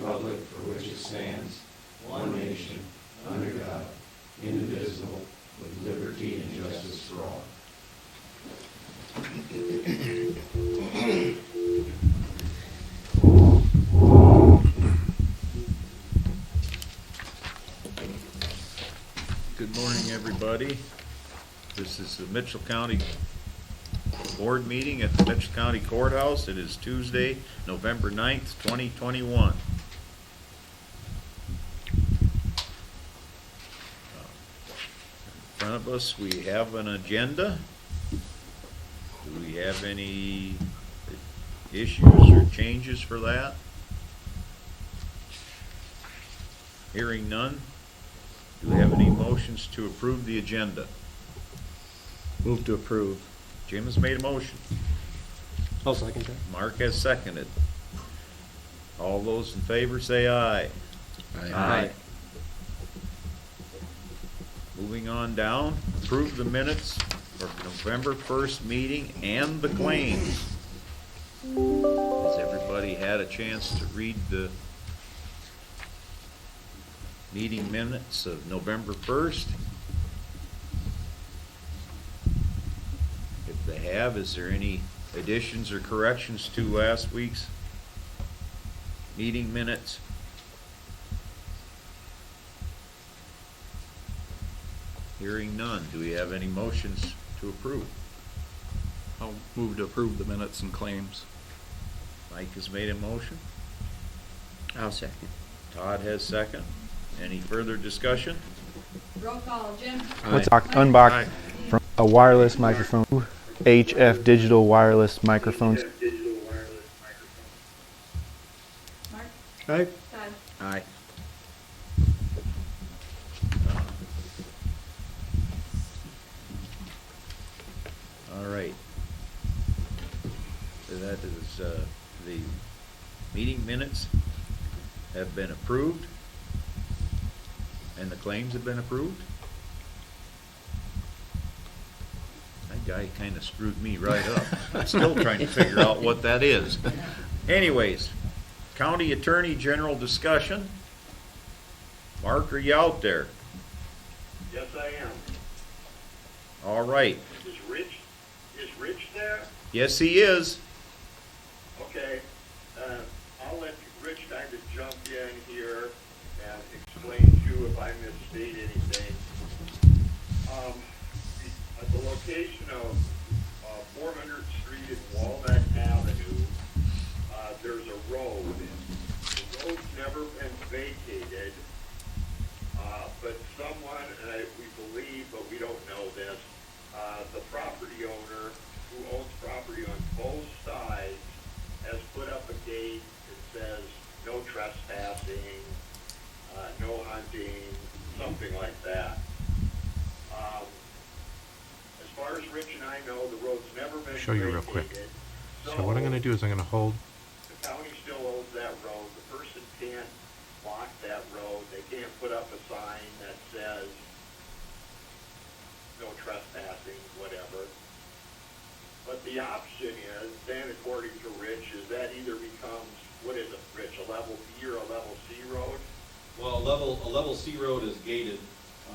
republic for which it stands, one nation, under God, indivisible, with liberty and justice for all. Good morning, everybody. This is the Mitchell County Board meeting at the Mitchell County Courthouse. It is Tuesday, November 9th, 2021. In front of us, we have an agenda. Do we have any issues or changes for that? Hearing none. Do we have any motions to approve the agenda? Move to approve. Jim has made a motion. I'll second that. Mark has seconded. All those in favor say aye. Aye. Moving on down, approve the minutes for November 1st meeting and the claims. Has everybody had a chance to read the meeting minutes of November 1st? If they have, is there any additions or corrections to last week's meeting minutes? Hearing none, do we have any motions to approve? I'll move to approve the minutes and claims. Mike has made a motion. I'll second. Todd has second. Any further discussion? Roll call, Jim. Let's Aye. unbox from a wireless microphone, HF digital wireless microphones. Mark, Aye. Todd, Aye. All right. So that is, the meeting minutes have been approved, and the claims have been approved. That guy kind of screwed me right up. I'm still trying to figure out what that is. Anyways, County Attorney General discussion. Mark, are you out there? Yes, I am. All right. Is Rich there? Yes, he is. Okay, I'll let Rich kind of jump in here and explain to you if I misstate anything. At the location of 400th Street and Walnut Avenue, there's a road. The road's never been vacated, but someone, and we believe, but we don't know this, the property owner who owns property on both sides has put up a gate that says no trespassing, no hunting, something like that. As far as Rich and I know, the road's never been Show you real quick. vacated. So what I'm going to do is I'm going to hold. The county still owns that road. The person can't block that road. They can't put up a sign that says no trespassing, whatever. But the option is, then according to Rich, is that either becomes, what is it, Rich, a level B or a level C road? Well, a level C road is gated.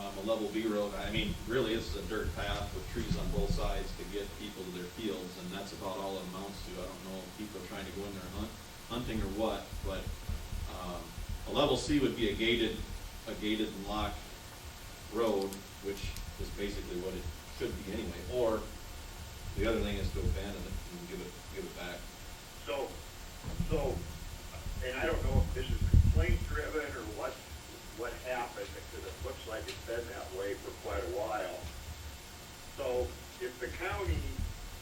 A level B road, I mean, really it's a dirt path with trees on both sides to get people to their fields, and that's about all it amounts to. I don't know if people are trying to go in there hunting or what, but a level C would be a gated and locked road, which is basically what it should be anyway. Or the other thing is to abandon it and give it back. So, and I don't know if this is complaint driven or what happened, because it looks like it's been that way for quite a while. So if the county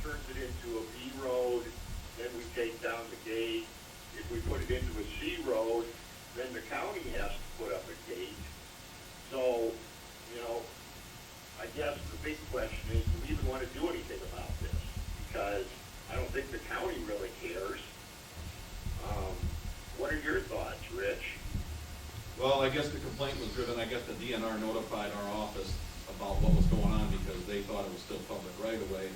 turns it into a B road, then we take down the gate. If we put it into a C road, then the county has to put up a gate. So, I guess the big question is, do we even want to do anything about this? Because I don't think the county really cares. What are your thoughts, Rich? Well, I guess the complaint was driven, I guess the DNR notified our office about what was going on because they thought it was still public right of way.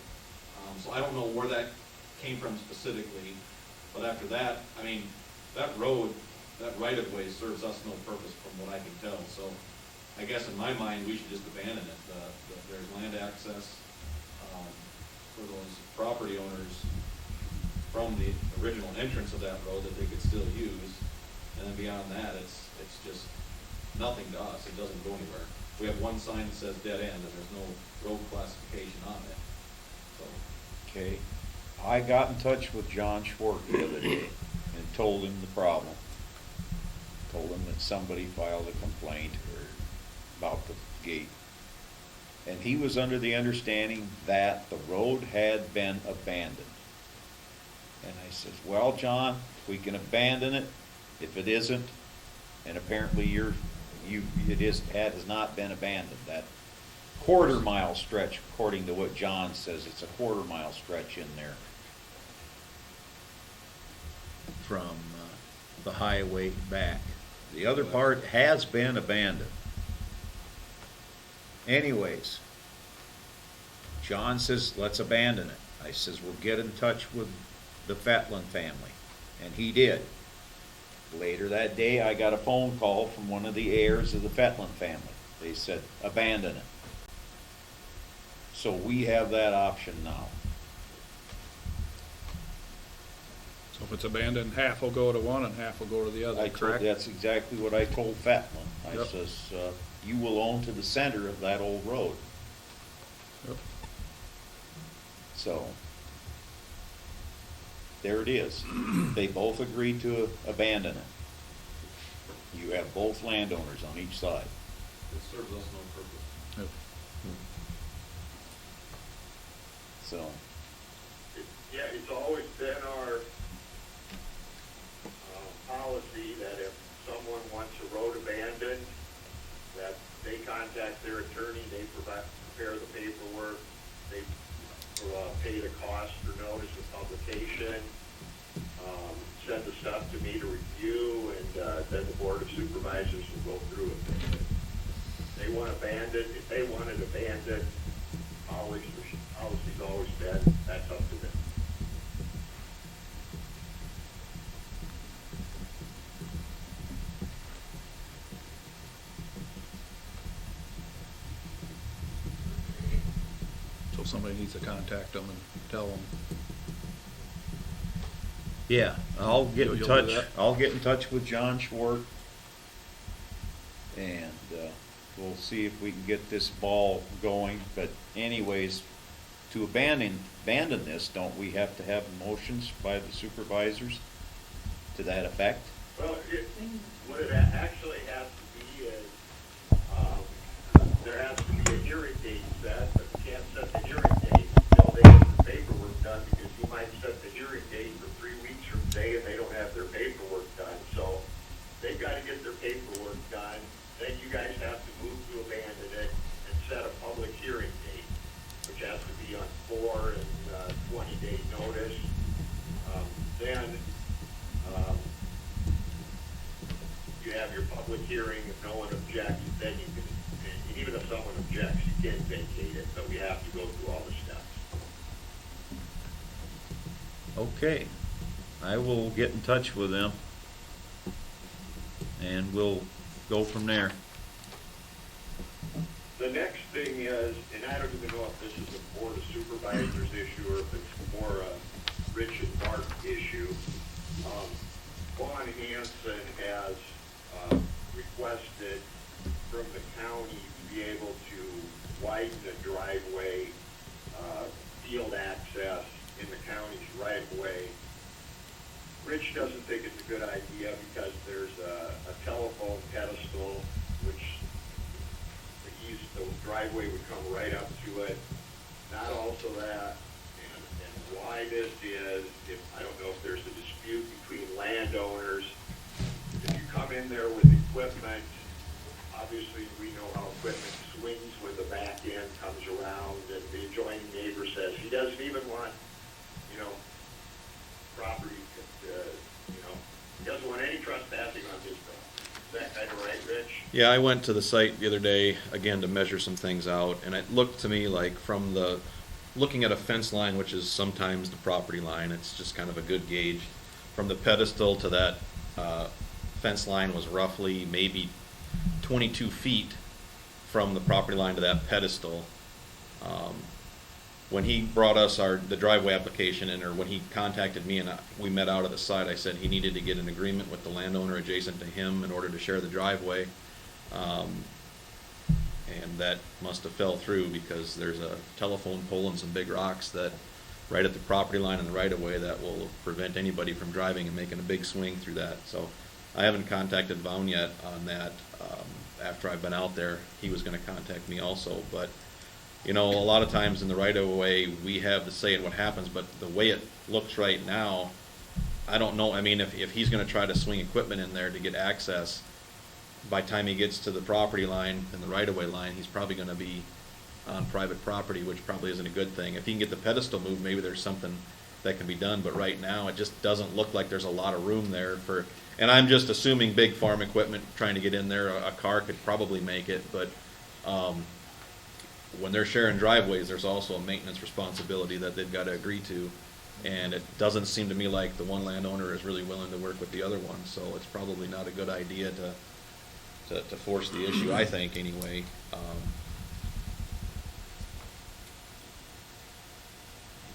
So I don't know where that came from specifically, but after that, I mean, that road that right-of-way serves us no purpose from what I can tell, so I guess in my mind, we should just abandon it. There's land access, for those property owners from the original entrance of that road that they could still use, and then beyond that, it's just nothing to us, it doesn't go anywhere. We have one sign that says dead end, and there's no road classification on it, so. Okay, I got in touch with John Schwartz the other day and told him the problem. Told him that somebody filed a complaint about the gate. And he was under the understanding that the road had been abandoned. And I said, well, John, we can abandon it if it isn't, and apparently it has not been abandoned. That quarter-mile stretch, according to what John says, it's a quarter-mile stretch in there from the highway back. The other part has been abandoned. Anyways, John says, let's abandon it. I says, we'll get in touch with the Fetland family. And he did. Later that day, I got a phone call from one of the heirs of the Fetland family. They said, abandon it. So we have that option now. So if it's abandoned, half will go to one and half will go to the other, correct? That's exactly what I told Fetland. I Yep. says, you will own to the center of that old road. Yep. So, there it is. They both agreed to abandon it. You have both landowners on each side. It serves us no purpose. Yep. So, Yeah, it's always been our policy that if someone wants a road abandoned, that they contact their attorney, they prepare the paperwork, they pay the cost for notice of publication, send the stuff to me to review, and then the Board of Supervisors will go through it. If they want abandoned, if they want it abandoned, policy's always been, that's up to them. So somebody needs to contact them and tell them. yeah, I'll get in You'll do touch. that? I'll get in touch with John Schwartz, and we'll see if we can get this ball going. But anyways, to abandon this, don't we have to have motions by the supervisors to that effect? Well, what it actually has to be is, there has to be a hearing date set, but you can't set the hearing date until they get the paperwork done, because you might set the hearing date for 3 weeks from today and they don't have their paperwork done. So they've got to get their paperwork done, then you guys have to move to abandon it and set a public hearing date, which has to be on 4 and 20-day notice. Then you have your public hearing. If no one objects, then you can, and even if someone objects, you can vacate it, but we have to go through all the steps. Okay, I will get in touch with them, and we'll go from there. The next thing is, and I don't even know if this is a Board of Supervisors issue or if it's more a Rich and Mark issue. Vaughn Hanson has requested from the county to be able to widen the driveway, field access in the county's right-of-way. Rich doesn't think it's a good idea because there's a telephone pedestal, which the driveway would come right up to it. Not also that, and why this is, I don't know if there's a dispute between landowners. If you come in there with equipment, obviously we know how equipment swings when the back end comes around, and the adjoining neighbor says he doesn't even want, property, he doesn't want any trespassing on his property. Is that kind of right, Rich? Yeah, I went to the site the other day, again, to measure some things out, and it looked to me like looking at a fence line, which is sometimes the property line, it's just kind of a good gauge. From the pedestal to that fence line was roughly maybe 22 feet from the property line to that pedestal. When he brought us the driveway application in, or when he contacted me and we met out at the site, I said he needed to get an agreement with the landowner adjacent to him in order to share the driveway. And that must have fell through because there's a telephone pole and some big rocks that right at the property line and the right of way that will prevent anybody from driving and making a big swing through that. So I haven't contacted Vaughn yet on that. After I've been out there, he was going to contact me also, but you know, a lot of times in the right of way, we have the say in what happens, but the way it looks right now, I don't know. I mean, if he's going to try to swing equipment in there to get access, by the time he gets to the property line and the right of way line, he's probably going to be on private property, which probably isn't a good thing. If he can get the pedestal moved, maybe there's something that can be done, but right now it just doesn't look like there's a lot of room there for, and I'm just assuming big farm equipment trying to get in there. A car could probably make it, but when they're sharing driveways, there's also a maintenance responsibility that they've got to agree to, and it doesn't seem to me like the one landowner is really willing to work with the other one, so it's probably not a good idea to force the issue, I think, anyway.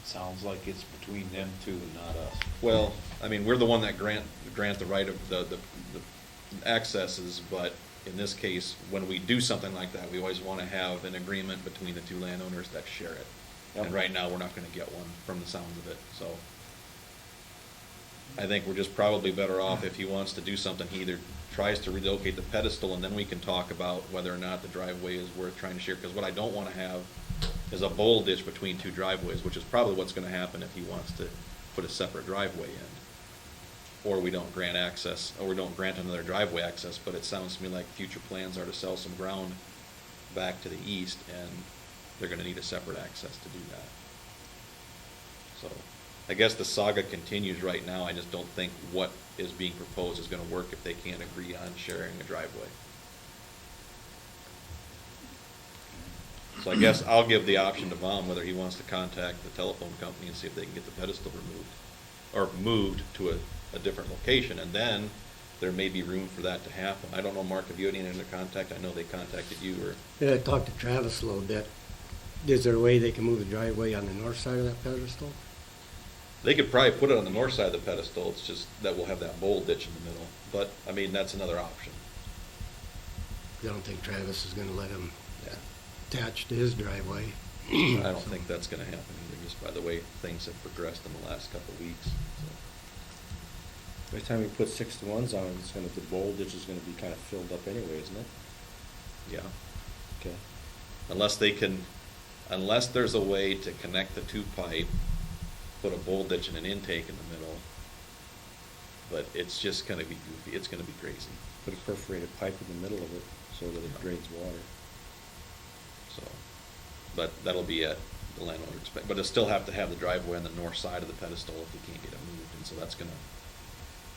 It sounds like it's between them two and not us. Well, I mean, we're the one that grant the right of the accesses, but in this case, when we do something like that, we always want to have an agreement between the two landowners that share it. Yep. And right now, we're not going to get one from the sounds of it, so. I think we're just probably better off if he wants to do something, he either tries to relocate the pedestal, and then we can talk about whether or not the driveway is worth trying to share, because what I don't want to have is a bowl ditch between two driveways, which is probably what's going to happen if he wants to put a separate driveway in. Or we don't grant access, or we don't grant another driveway access, but it sounds to me like future plans are to sell some ground back to the east, and they're going to need a separate access to do that. So I guess the saga continues right now. I just don't think what is being proposed is going to work if they can't agree on sharing a driveway. So I guess I'll give the option to Vaughn whether he wants to contact the telephone company and see if they can get the pedestal removed or moved to a different location, and then there may be room for that to happen. I don't know, Mark, have you had any other contact? I know they contacted you, or Yeah, I talked to Travis a little bit. Is there a way they can move the driveway on the north side of that pedestal? they could probably put it on the north side of the pedestal. It's just that we'll have that bowl ditch in the middle. But I mean, that's another option. I don't think Travis is gonna let him Yeah. attach to his driveway. I don't think that's gonna happen either, just by the way things have progressed in the last couple of weeks. So. By the time we put 6-to-1s on, the bowl ditch is gonna be kind of filled up anyway, isn't it? Yeah. Okay. Unless there's a way to connect the two pipe, put a bowl ditch and an intake in the middle, but it's just gonna be goofy, it's gonna be crazy. Put a perforated pipe in the middle of it so that it drains water. So, but that'll be at the landowner's expense, but it'll still have to have the driveway on the north side of the pedestal if we can't get it moved, and so that's gonna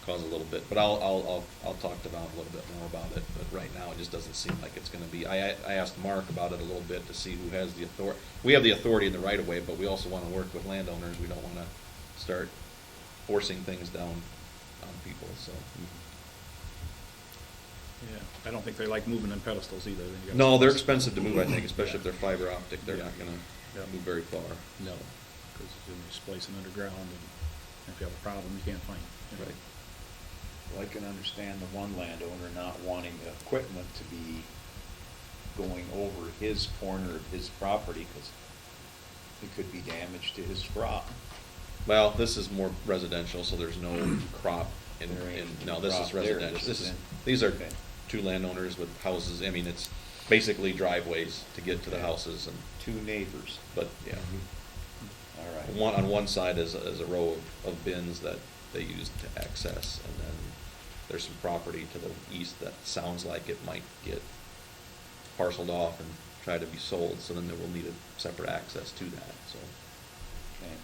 cause a little bit, but I'll talk to Bob a little bit more about it, but right now it just doesn't seem like it's gonna be. I asked Mark about it a little bit to see who has the authority. We have the authority in the right of way, but we also wanna work with landowners. We don't wanna start forcing things down on people, so. Yeah, I don't think they like moving them pedestals either. Then you gotta- No, they're expensive to move, I think, especially if they're fiber optic. They're not gonna Yeah. move very far. No, because then you're splicing underground, and if you have a problem, you can't find it. Right. Well, I can understand the one landowner not wanting the equipment to be going over his corner of his property, because it could be damage to his crop. Well, this is more residential, so there's no crop in, There ain't no, this is crop there. residential. This is in- These are okay. two landowners with houses. I mean, it's basically driveways to get to the Okay. houses, and, Two neighbors. but, yeah. All right. On one side is a row of bins that they use to access, and then there's some property to the east that sounds like it might get parceled off and try to be sold, so then they will need a separate access to that, so. Okay.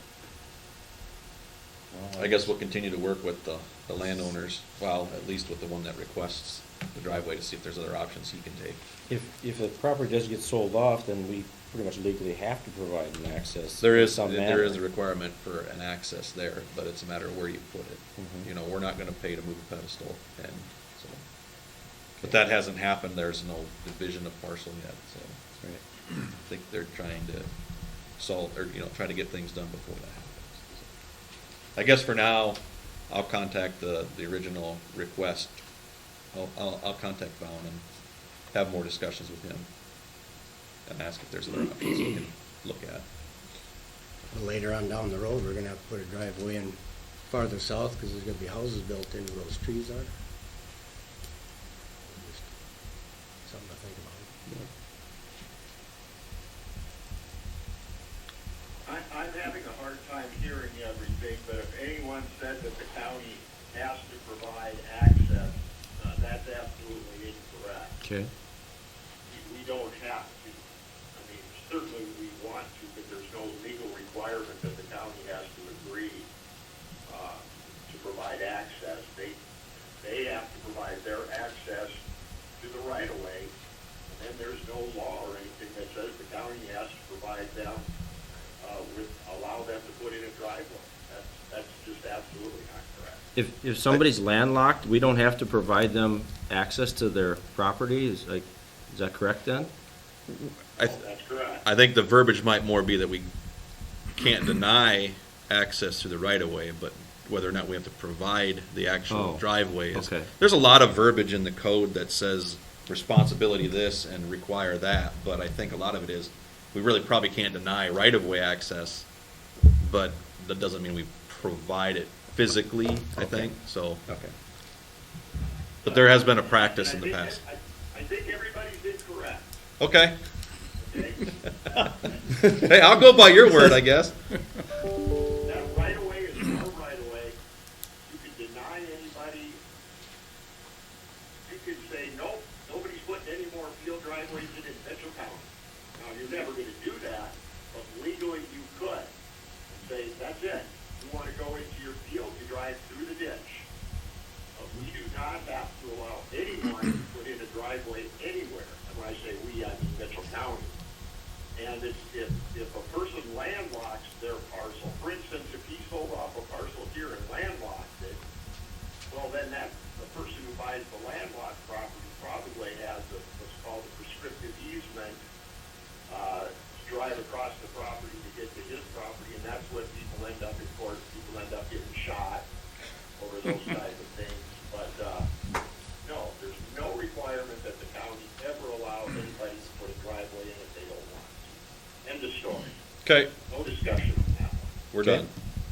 Well, I guess we'll continue to work with the landowners, well, at least with the one that requests the driveway, to see if there's other options he can take. If the property does get sold off, then we pretty much legally have to provide an access. There in is some a manner. requirement for an access there, but it's a matter of where you put it. Mhm. You know, we're not gonna pay to move a pedestal, and But that hasn't happened, there's no division of parcel yet, so Right. I think they're trying to solve, or, try to get things done before that happens. I guess for now, I'll contact the original request. I'll contact Bound and have more discussions with him and ask if there's other options we can look at. But later on down the road, we're gonna have to put a driveway in farther south, because there's gonna be houses built into where those trees are. Just something to think about. I'm having a hard time hearing everything, but if anyone said that the county has to provide access, that's absolutely incorrect. Okay. We don't have to. I mean, certainly we want to, but there's no legal requirement that the county has to agree to provide access. They have to provide their access to the right-of-way, and then there's no law or anything that says the county has to provide them allow them to put in a driveway. That's just absolutely not correct. If somebody's landlocked, we don't have to provide them access to their property? Is that correct then? That's correct. I think the verbiage might more be that we can't deny access to the right-of-way, but whether or not we have to provide the actual Oh, driveway is. okay. There's a lot of verbiage in the code that says responsibility this and require that, but I think a lot of it is, we really probably can't deny right-of-way access, but that doesn't mean we provide it physically, I think, so. Okay. But there has been a practice in the past. I think everybody's incorrect. Okay. Okay? Hey, I'll go by your word, I guess. That right-of-way is our right-of-way. You can deny anybody. You could say, nope, nobody's putting any more field driveways in Mitchell County. Now, you're never going to do that, but legally you could. And say, that's it. You want to go into your field, you drive through the ditch. But we do not have to allow anyone to put in a driveway anywhere. And when I say we, I mean Mitchell County. And if a person landlocks their parcel, for instance, if he sold off a parcel here and landlocked it, well, then the person who buys the landlocked property probably has what's called a prescriptive easement to drive across the property to get to his property, and that's when people end up in court, people end up getting shot over those type of things. But no, there's no requirement that the county ever allow anybody to put a driveway in if they don't want to. End of story. Okay, No discussion on that one. we're done.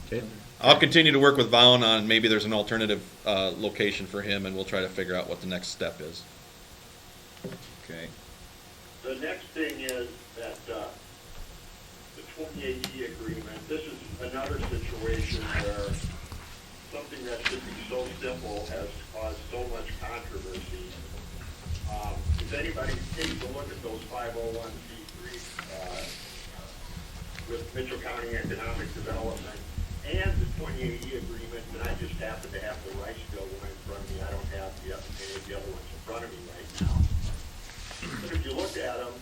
Okay. I'll continue to work with Vaughn on maybe there's an alternative location for him, and we'll try to figure out what the next step is. Okay. The next thing is that the 28E agreement, this is another situation where something that should be so simple has caused so much controversy. If anybody takes a look at those 501c3 with Mitchell County Economic Development and the 28E agreement, and I just happen to have the Rice bill one in front of me. I don't have any of the other ones in front of me right now. But if you look at them,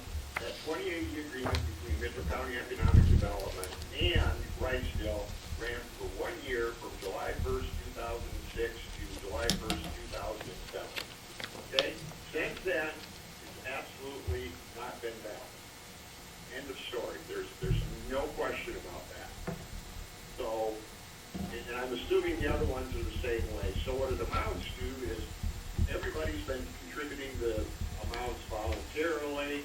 that 28E agreement between Mitchell County Economic Development and Riceville ran for 1 year from July 1st, 2006 to July 1st, 2007. Okay? Since then, it's absolutely not been valid. End of story. There's no question about that. So, and I'm assuming the other ones are the same way. So what it amounts to is everybody's been contributing the amounts voluntarily.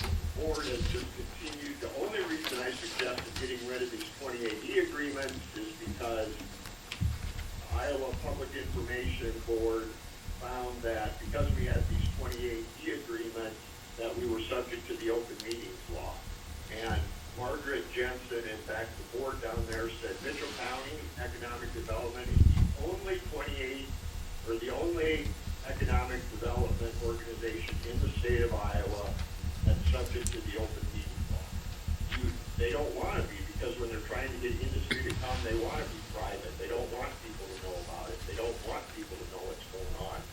The board has just continued. The only reason I suggested getting rid of these 28E agreements is because Iowa Public Information Board found that because we had these 28E agreements, that we were subject to the open meetings law. And Margaret Jensen, in fact, the board down there said Mitchell County Economic Development is the only economic development organization in the state of Iowa that's subject to the open meetings law. They don't want to be, because when they're trying to get industry to come, they want to be private. They don't want people to know about it. They don't want people to know what's going on.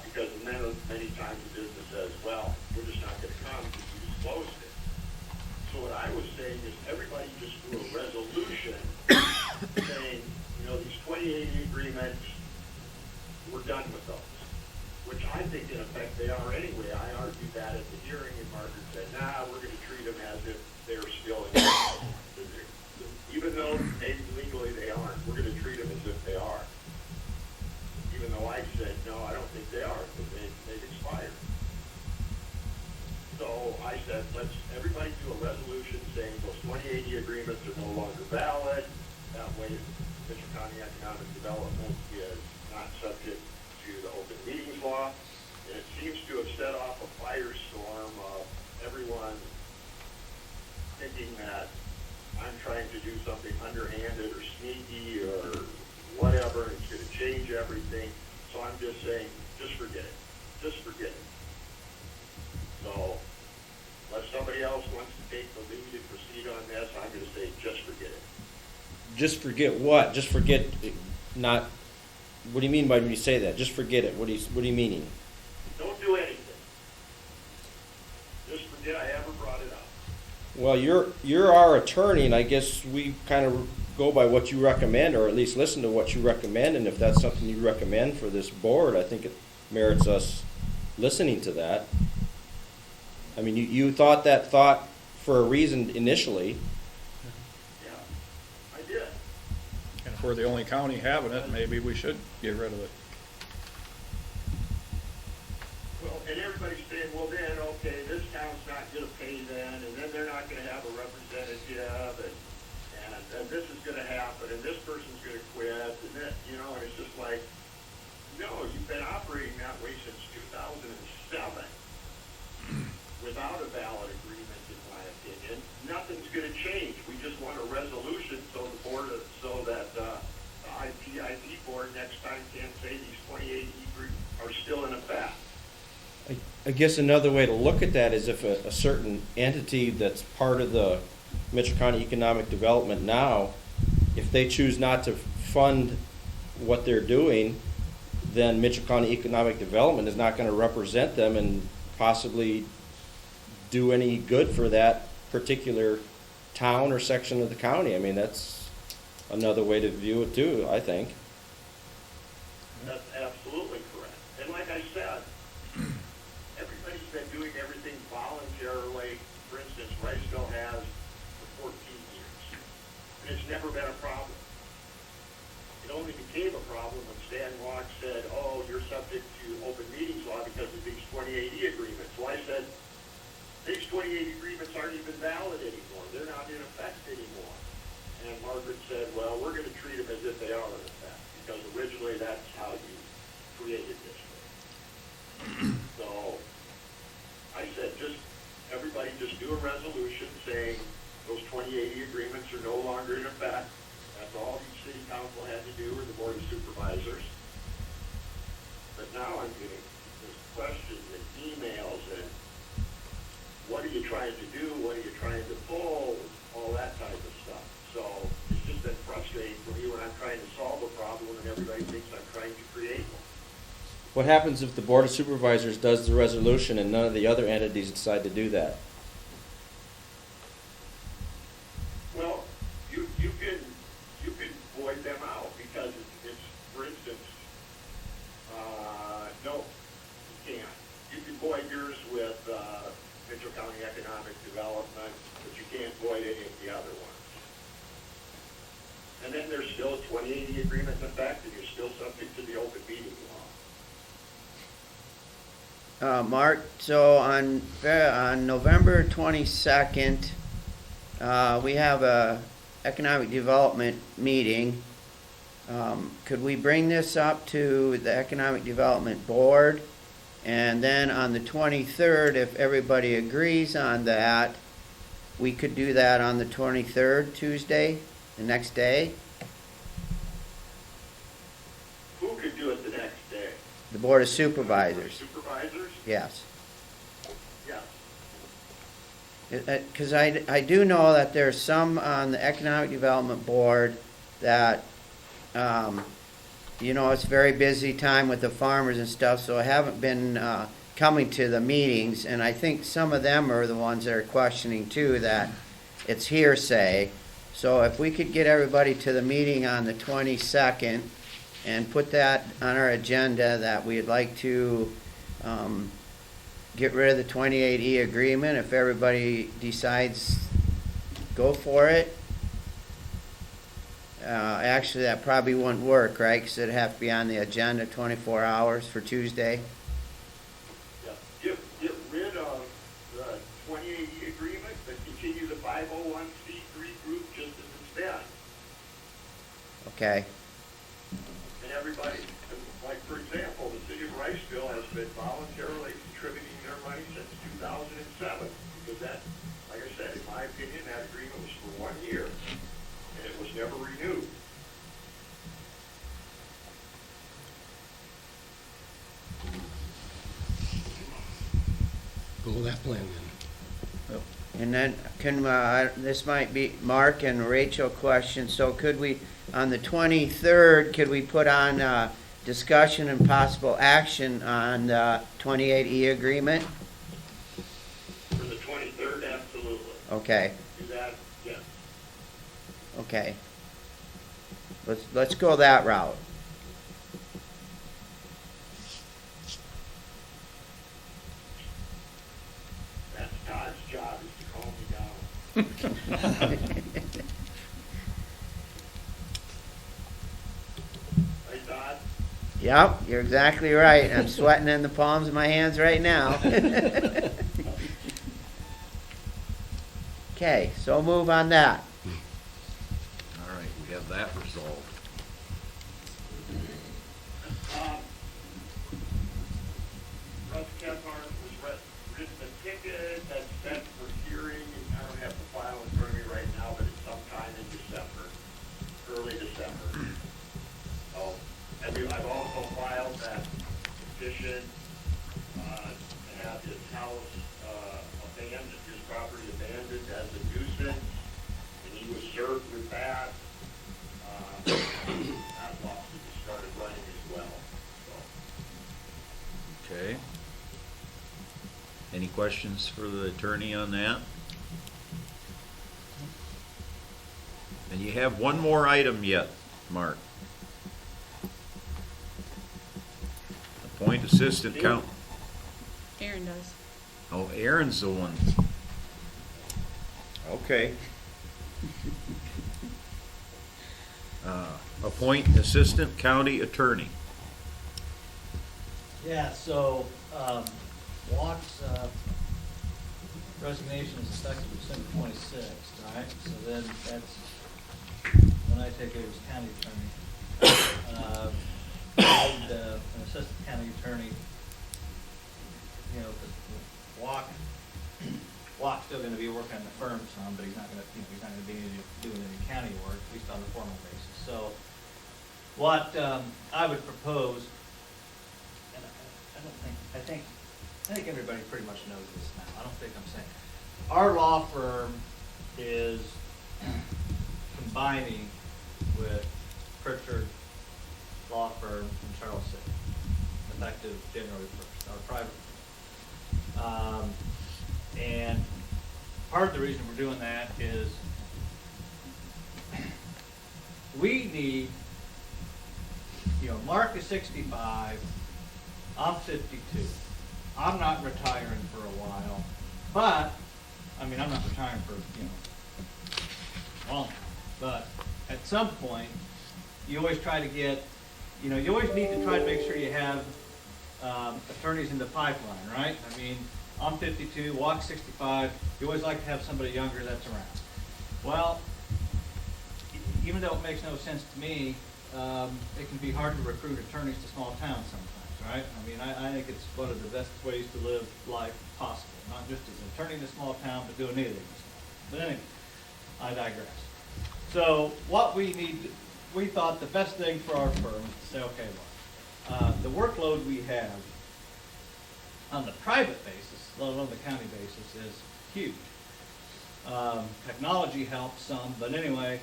Because many times the business says, well, we're just not going to come because you just closed it. So what I was saying is everybody just do a resolution saying, these 28 agreements, we're done with those. I think in effect they are anyway. I argued that at the hearing, and Margaret said, nah, we're gonna treat them as if they're still in. Even though maybe legally they aren't, we're gonna treat them as if they are. Even though I said, no, I don't think they are, because they've expired. So I said, let's everybody do a resolution saying those 2080 agreements are no longer valid. That way, Mitchell County Economic Development is not subject to the open meetings law. And it seems to have set off a firestorm of everyone thinking that I'm trying to do something underhanded or sneaky or whatever, and it's going to change everything. So I'm just saying, just forget it. Just forget it. So, unless somebody else wants to take the lead and proceed on this, I'm going to say, just forget it. Just forget what? Just forget not, what do you mean by when you say that? Just forget it. What are you meaning? Don't do anything. Just forget I ever brought it up. Well, you're our attorney, and I guess we kind of go by what you recommend, or at least listen to what you recommend, and if that's something you recommend for this board, I think it merits us listening to that. I mean, you thought that thought for a reason initially. Yeah, I did. And if we're the only county having it, maybe we should get rid of it. Well, and everybody's saying, well then, okay, this town's not gonna pay then, and then they're not gonna have a representative, and this is gonna happen, and this person's gonna quit, and then, and it's just like, no, you've been operating that way since 2007 without a valid agreement, in my opinion. Nothing's gonna change. We just want a resolution so that the IPIP board next time can't say these 28 are still in effect. I guess another way to look at that is if a certain entity that's part of the Mitchell County Economic Development now, if they choose not to fund what they're doing, then Mitchell County Economic Development is not going to represent them and possibly do any good for that particular town or section of the county. I mean, that's another way to view it too, I think. That's absolutely correct. And like I said, everybody's been doing everything voluntarily. For instance, Riceville has for 14 years. And it's never been a problem. It only became a problem when Stan Walk said, oh, you're subject to open meetings law because of these 2080 agreements. So I said, these 2080 agreements aren't even valid anymore. They're not in effect anymore. And Margaret said, well, we're going to treat them as if they are in effect, because originally that's how you created this thing. So I said, everybody just do a resolution saying those 2080 agreements are no longer in effect. That's all the city council had to do, or the board of supervisors. But now I'm getting this questions and emails and what are you trying to do? What are you trying to pull? All that type of stuff. So it's just been frustrating for me when I'm trying to solve a problem and everybody thinks I'm trying to create one. What happens if the Board of Supervisors does the resolution and none of the other entities decide to do that? Well, you can void them out because it's for instance, no, you can't. You can void yours with Mitchell County Economic Development, but you can't void any of the other ones. And then there's still a 2080 agreement in effect, and you're still subject to the open meeting law. Mark, so on November 22nd, we have a economic development meeting. Could we bring this up to the Economic Development Board? And then on the 23rd, if everybody agrees on that, we could do that on the 23rd, Tuesday, the next day? Who could do it the next day? The Board of Supervisors. Supervisors? Yes. Yes. Because I do know that there's some on the Economic Development Board that, it's a very busy time with the farmers and stuff, so I haven't been coming to the meetings, and I think some of them are the ones that are questioning too that it's hearsay. So if we could get everybody to the meeting on the 22nd and put that on our agenda that we'd like to get rid of the 28E agreement if everybody decides go for it. Actually, that probably wouldn't work, right? Because it'd have to be on the agenda 24 hours for Tuesday. Yeah. Get rid of the 2080 agreement, but continue the 501c3 group just as it's been. Okay. And everybody, like for example, the city of Riceville has been voluntarily contributing their money since 2007. Because that, like I said, in my opinion, that agreement was for 1 year. And it was never renewed. Go with that plan then. And then can, this might be Mark and Rachel question, so could we, on the 23rd, could we put on discussion and possible action on the 28E agreement? For the 23rd, absolutely. Okay, Do that, yes. okay. Let's go that route. That's Todd's job, is to calm me down. Hey, Todd? Yep, you're exactly right. I'm sweating in the palms of my hands right now. Okay, so move on that. All right, we have that resolved. Russ Kethart was written a ticket that's set for hearing, and I don't have the file in front of me right now, but it's sometime in December, early December. Oh, and I've also filed that petition, to have his house, abandoned, his property abandoned as a nuisance, and he was served with that. That lawsuit started running as well, so. Okay. Any questions for the attorney on that? And you have one more item yet, Mark. Appoint assistant count. Aaron does. Oh, Aaron's the one. Okay. Appoint assistant county attorney. Yeah, so, Walk's, resignation is effective December 26th, right? So then that's when I take over as county attorney. And, an assistant county attorney, you know, because Walk's still gonna be working on the firm some, but he's not gonna, he's not gonna be doing any county work, at least on a formal basis. So what, I would propose, and I think everybody pretty much knows this now. I don't think I'm saying. Our law firm is combining with Pritchard Law Firm in Charles City, effective January 1st, our private firm. And part of the reason we're doing that is we need, you know, Mark is 65, I'm 52. I'm not retiring for a while, but, I mean, I'm not retiring for, you know, long time, but at some point, you always try to get, you know, you always need to try to make sure you have attorneys in the pipeline, right? I mean, I'm 52, Walk's 65, you always like to have somebody younger that's around. Well, even though it makes no sense to me, it can be hard to recruit attorneys to small towns sometimes, right? I mean, I think it's one of the best ways to live life possible, not just as an attorney in a small town, but doing anything in a small town. But anyway, I digress. So what we need, we thought the best thing for our firm is to say, okay, look, the workload we have on the private basis, let alone the county basis, is huge. Technology helps some, but anyway,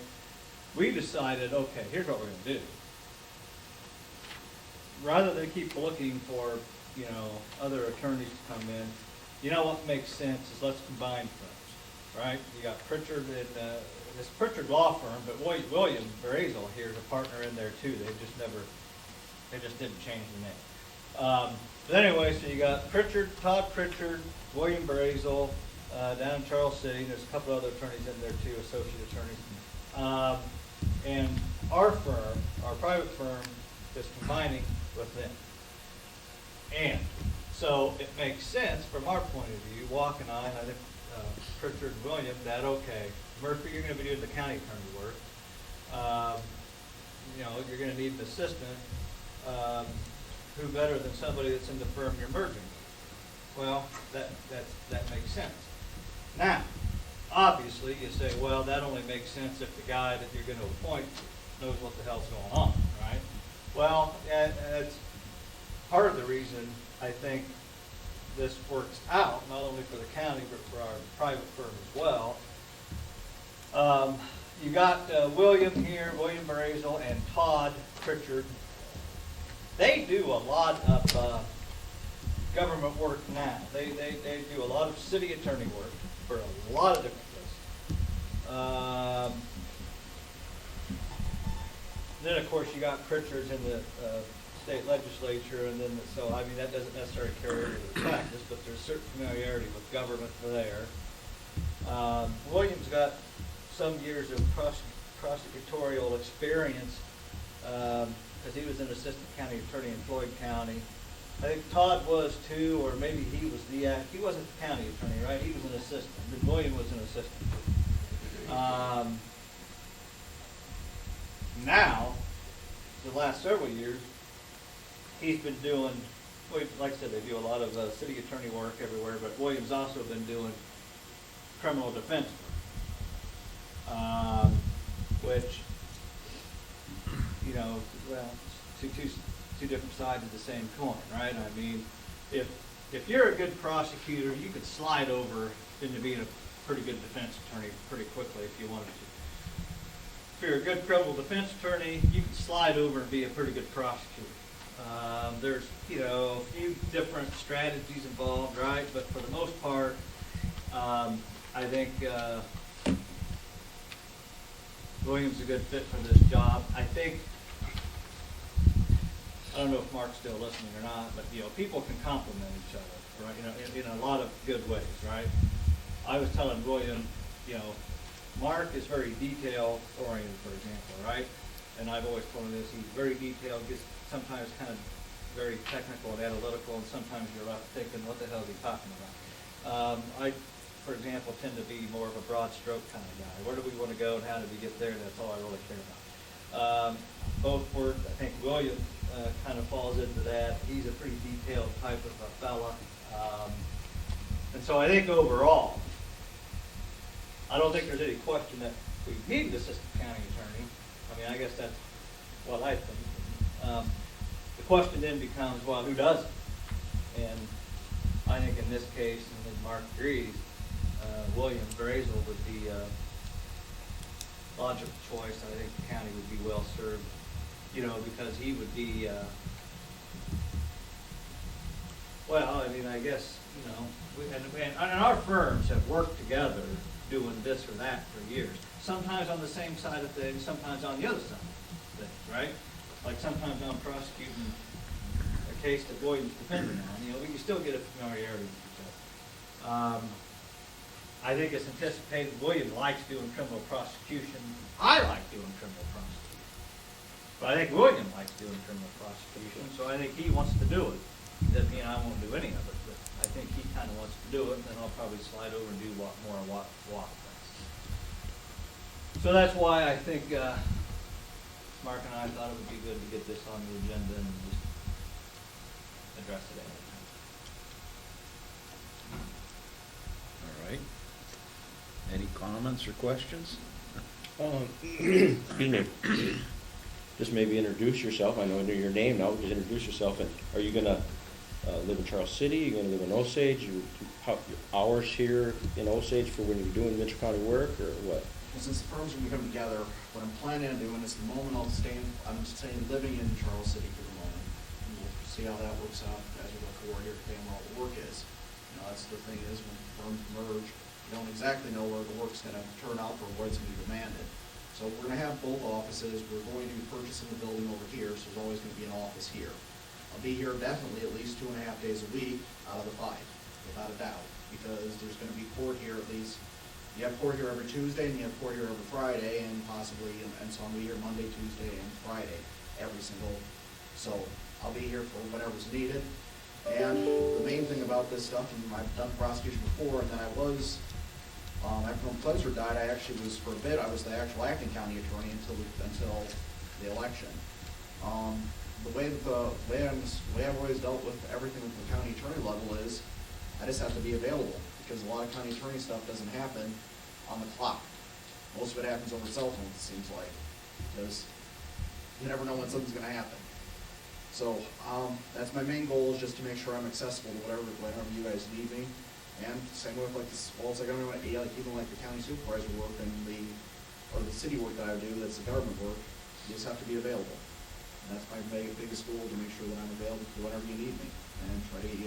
we decided, okay, here's what we're going to do. Rather than keep looking for, you know, other attorneys to come in, you know what makes sense is let's combine firms, right? You got Pritchard and this Pritchard law firm, but William Brazel here is a partner in there too. They just didn't change the name. But anyway, so you got Todd Pritchard, William Brazel, down in Charles City. There's a couple other attorneys in there too, associate attorneys. And our firm, our private firm, is combining with them. And so it makes sense from our point of view, Walk and I think Pritchard and William, that okay, Murphy, you're going to be doing the county attorney work. You're going to need an assistant. Who better than somebody that's in the firm you're merging with? Well, that makes sense. Now, obviously, you say, well, that only makes sense if the guy that you're going to appoint knows what the hell's going on, right? Well, that's part of the reason I think this works out, not only for the county, but for our private firm as well. You got William here, William Brazel, and Todd Pritchard. They do a lot of government work now. They do a lot of city attorney work for a lot of different places. Then, of course, you got Pritchard's in the state legislature, and then so I mean that doesn't necessarily carry over to the practice, but there's certain familiarity with government there. William's got some years of prosecutorial experience because he was an assistant county attorney in Floyd County. I think Todd was too, or maybe he was he wasn't the county attorney, right? He was an assistant. Then William was an assistant. Now, the last several years, he's been doing, well, like I said, they do a lot of city attorney work everywhere, but William's also been doing criminal defense work, which, well, two different sides of the same coin, right? I mean, if you're a good prosecutor, you could slide over into being a pretty good defense attorney pretty quickly if you wanted to. If you're a good criminal defense attorney, you can slide over and be a pretty good prosecutor. There's, a few different strategies involved, right? But for the most part, I think William's a good fit for this job. I don't know if Mark's still listening or not, but, people can complement each other, right? In a lot of good ways, right? I was telling William, Mark is very detail-oriented, for example, right? And I've always told him this, he's very detailed, gets sometimes kind of very technical and analytical, and sometimes you're left thinking, what the hell is he talking about? I, for example, tend to be more of a broad stroke kind of guy. Where do we want to go and how do we get there? That's all I really care about. Both were, I think William kind of falls into that. He's a pretty detailed type of a fella. And so I think overall, I don't think there's any question that we need an assistant county attorney. I mean, I guess that's what I think. The question then becomes, well, who does it? And I think in this case, and as Mark agrees, William Brazel would be a logical choice. I think the county would be well served, because he would be, well, I mean, I guess, and our firms have worked together doing this or that for years. Sometimes on the same side of things, sometimes on the other side of things, right? Like sometimes I'm prosecuting a case that William's defending on, we can still get a familiarity with each other. I think it's anticipated William likes doing criminal prosecution. I like doing criminal prosecution. But I think William likes doing criminal prosecution, so I think he wants to do it. Doesn't mean I won't do any of it, but I think he kind of wants to do it, and then I'll probably slide over and do walk things. So that's why I think Mark and I thought it would be good to get this on the agenda and just address it at a time. All right. Any comments or questions? Excuse me. Just maybe introduce yourself. I know your name now. Just introduce yourself. And are you going to live in Charles City? Are you going to live in Osage? Your hours here in Osage for when you're doing Mitchell County work, or what? Well, since the firms are going to come together, what I'm planning on doing is the moment I'm staying living in Charles City for the moment. And we'll see how that works out as we go forward here, depending on what the work is. That's the thing is when firms merge, you don't exactly know where the work's going to turn out or where it's going to be demanded. So we're going to have both offices. We're going to be purchasing the building over here, so there's always going to be an office here. I'll be here definitely at least 2.5 days a week out of the 5, without a doubt, because there's gonna be court here at least. You have court here every Tuesday, and you have court here every Friday, and possibly, and so I'll be here Monday, Tuesday, and Friday, every single, so I'll be here for whatever's needed. And the main thing about this stuff, and I've done prosecution before, and then I was, after when Pleasure died, I actually was, for a bit, I was the actual acting county attorney until the election. The way I've always dealt with everything at the county attorney level is, I just have to be available, because a lot of county attorney stuff doesn't happen on the clock. Most of it happens over cell phones, it seems like, because you never know when something's gonna happen. So, that's my main goal, is just to make sure I'm accessible to whatever you guys need me. And same with like this, well, it's like, even like the county supervisor work and or the city work that I do, that's the government work, you just have to be available. And that's my biggest goal, to make sure that I'm available for whenever you need me, and try to get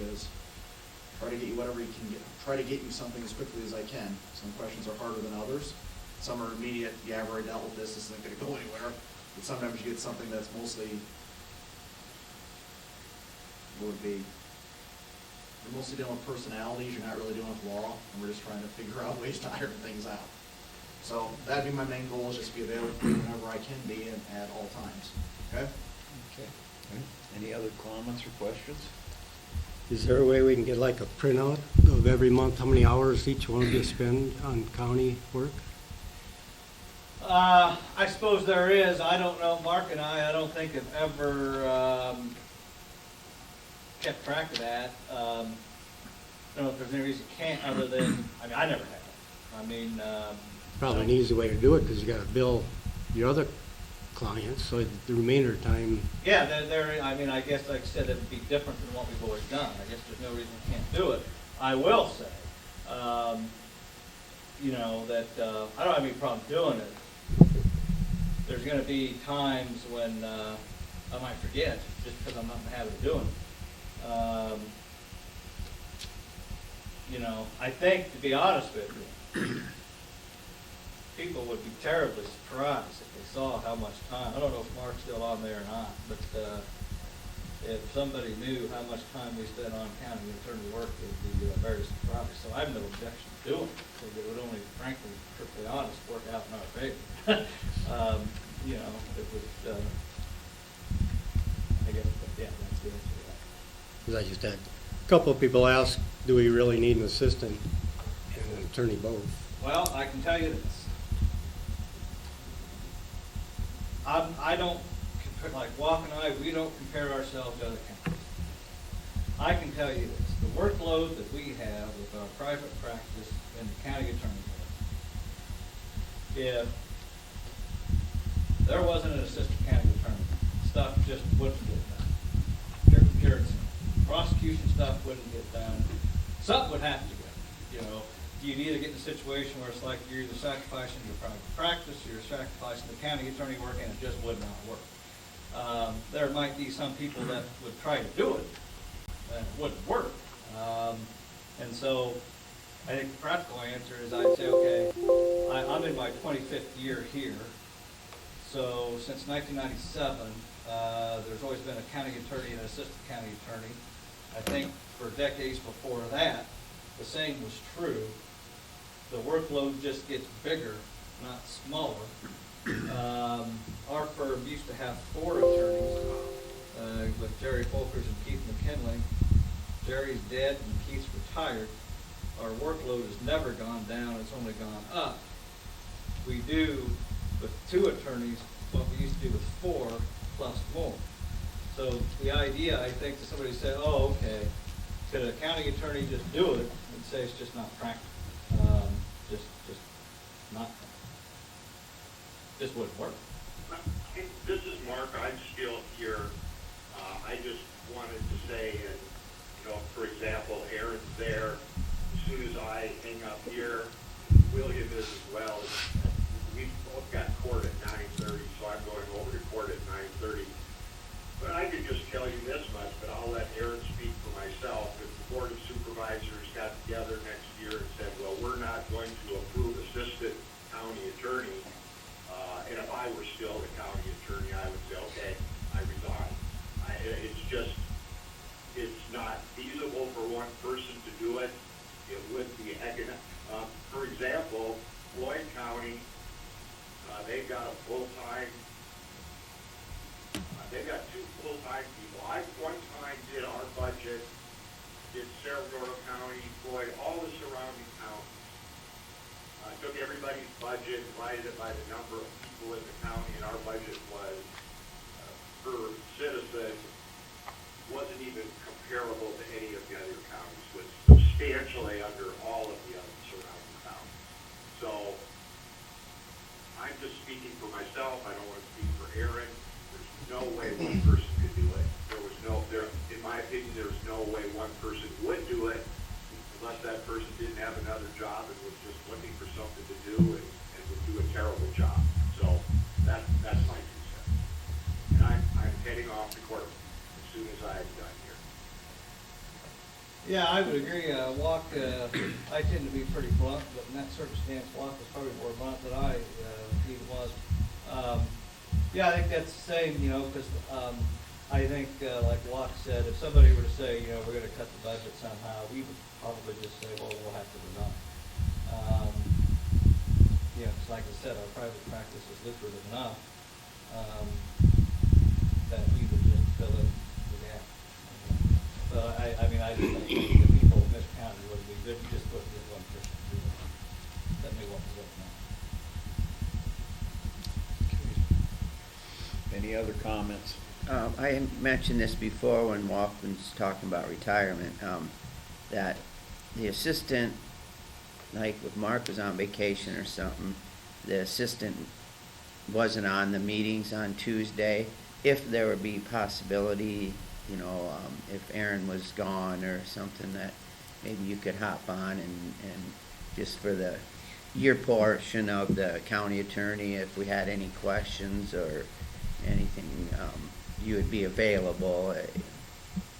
you whatever you can get. Try to get you something as quickly as I can. Some questions are harder than others. Some are immediate, yeah, I've already dealt with this isn't gonna go anywhere. But sometimes you get something that's mostly, you're mostly dealing with personalities, you're not really dealing with law, and we're just trying to figure out ways to iron things out. So that'd be my main goal, is just to be available whenever I can be and at all times, okay? Okay. Any other comments or questions? Is there a way we can get like a printout of every month, how many hours each one of you spend on county work? I suppose there is. I don't know, Mark and I don't think have ever kept track of that. I don't know if there's any reason you can't, other than, I mean, I never have. I mean, Probably an easy way to do it, because you gotta bill your other clients, so the remainder of time. yeah, I mean, I guess, like I said, it'd be different than what we've always done. I guess there's no reason we can't do it. I will say, that I don't have any problem doing it. There's gonna be times when I might forget, just because I'm not in the habit of doing it. I think, to be honest with you, people would be terribly surprised if they saw how much time, I don't know if Mark's still on there or not, but if somebody knew how much time we spent on county attorney work, they'd be very surprised. So I have no objection to doing it, because it would only, frankly, strictly honest, work out in our favor. It would, I guess, but yeah, that's the answer to that. Because I just had a couple of people ask, do we really need an assistant and an attorney both? Well, I can tell you this. I don't, like Walk and I, we don't compare ourselves to other counties. I can tell you this, the workload that we have with our private practice in the county attorney board, if there wasn't an assistant county attorney, stuff just wouldn't get done. Pure and simple. Prosecution stuff wouldn't get done. Something would have to go. You'd either get in a situation where it's like you're either sacrificing your private practice, or you're sacrificing the county attorney work, and it just would not work. There might be some people that would try to do it, and it wouldn't work. And so I think the practical answer is I'd say, okay, I'm in my 25th year here. So since 1997, there's always been a county attorney and an assistant county attorney. I think for decades before that, the same was true. The workload just gets bigger, not smaller. Our firm used to have 4 attorneys, with Jerry Folkers and Keith McKinley. Jerry's dead and Keith's retired. Our workload has never gone down, it's only gone up. We do with 2 attorneys what we used to do with 4 plus more. So the idea, I think, that somebody said, oh, okay, could a county attorney just do it? And say it's just not practical. Just not practical. This wouldn't work. This is Mark. I'm still here. I just wanted to say, for example, Aaron's there. As soon as I hang up here, William is as well. We both got court at 9:30, so I'm going over to court at 9:30. But I could just tell you this much, but I'll let Aaron speak for myself. If the Board of Supervisors got together next year and said, well, we're not going to approve assistant county attorney, and if I were still the county attorney, I would say, okay, I resign. It's just, one person to do it, it would be for example, Floyd County, they've got a full-time, they've got 2 full-time people. I one time did our budget, did Saragordo County, Floyd, all the surrounding counties. Took everybody's budget, divided it by the number of people in the county, and our budget was, per citizen, wasn't even comparable to any of the other counties, was substantially under all of the other surrounding counties. So, I'm just speaking for myself, I don't want to speak for Aaron. There's no way one person could do it. In my opinion, there's no way one person would do it unless that person didn't have another job and was just looking for something to do and would do a terrible job. So, that's my 2 cents. And I'm heading off to court as soon as I'm done here. Yeah, I would agree. I tend to be pretty blunt, but in that circumstance, Walk was probably more blunt than I even was. Yeah, I think that's the same, because I think, like Walk said, if somebody were to say, we're going to cut the budget somehow, we would probably just say, well, we'll have to resign. Because like I said, our private practice is lucrative enough that we would just fill in the gap. So I just think the people of Michigan County would be, they just put this one person to do it. That may what was now. Any other comments? I mentioned this before when Walk was talking about retirement, that the assistant, like if Mark was on vacation or something, the assistant wasn't on the meetings on Tuesday. If there would be possibility, if Aaron was gone or something, that maybe you could hop on and just for your portion of the county attorney, if we had any questions or anything, you would be available.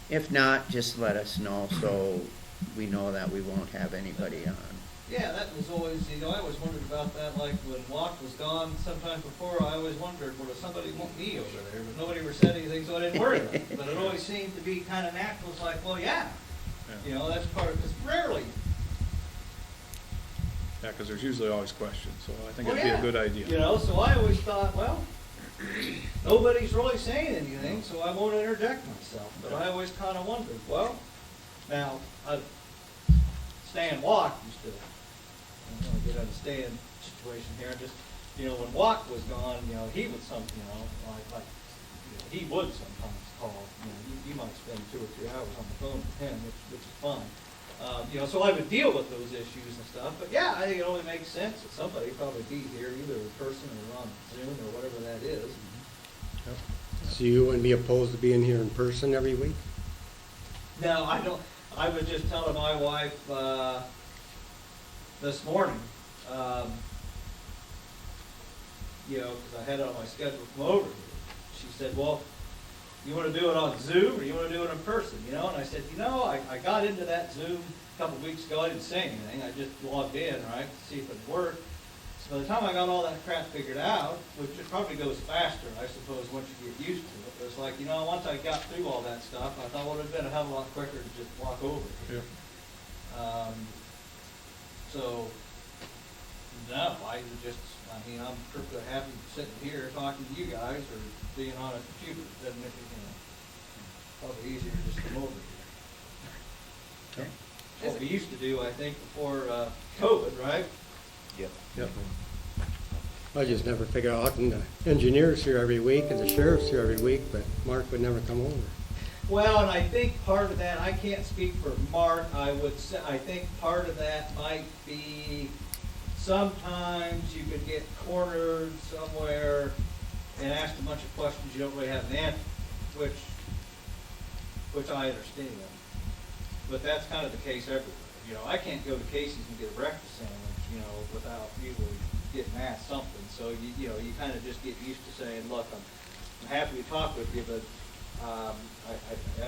If not, just let us know so we know that we won't have anybody on. Yeah, that was always, I always wondered about that, like when Walk was gone sometime before, I always wondered, well, does somebody want me over there? But nobody ever said anything, so I didn't worry about it. But it always seemed to be kind of natural. It's like, well, yeah. That's part of, because rarely. Yeah, because there's usually always questions, so I think it'd be a good idea. So I always thought, well, nobody's really saying anything, so I won't interject myself. But I always kind of wondered, well, now, Stan Walk used to, get on the Stan situation here, just, when Walk was gone, he would he would sometimes call, you might spend 2 or 3 hours on the phone with him, which is fine. So I would deal with those issues and stuff, but yeah, I think it only makes sense that somebody would probably be here, either in person or on Zoom or whatever that is. So you wouldn't be opposed to being here in person every week? No, I don't. I was just telling my wife this morning, because I had it on my schedule to come over here. She said, well, you want to do it on Zoom or you want to do it in person? And I said, I got into that Zoom a couple weeks ago. I didn't say anything. I just logged in, right, to see if it worked. So by the time I got all that crap figured out, which it probably goes faster, I suppose, once you get used to it. It was like, once I got through all that stuff, I thought, well, it would have been a hell of a lot quicker to just walk over here. Yeah. So, no, I'm perfectly happy sitting here talking to you guys or being on a computer. It doesn't make it, probably easier to just come over here. Okay. What we used to do, I think, before COVID, right? Yep. I just never figured out, and the engineer's here every week and the sheriff's here every week, but Mark would never come over. Well, and I think part of that, I can't speak for Mark, I think part of that might be sometimes you could get cornered somewhere and asked a bunch of questions you don't really have an answer, which I understand. But that's kind of the case everywhere. I can't go to Casey's and get a breakfast sandwich, without usually getting asked something. So you kind of just get used to saying, look, I'm happy to talk with you, but I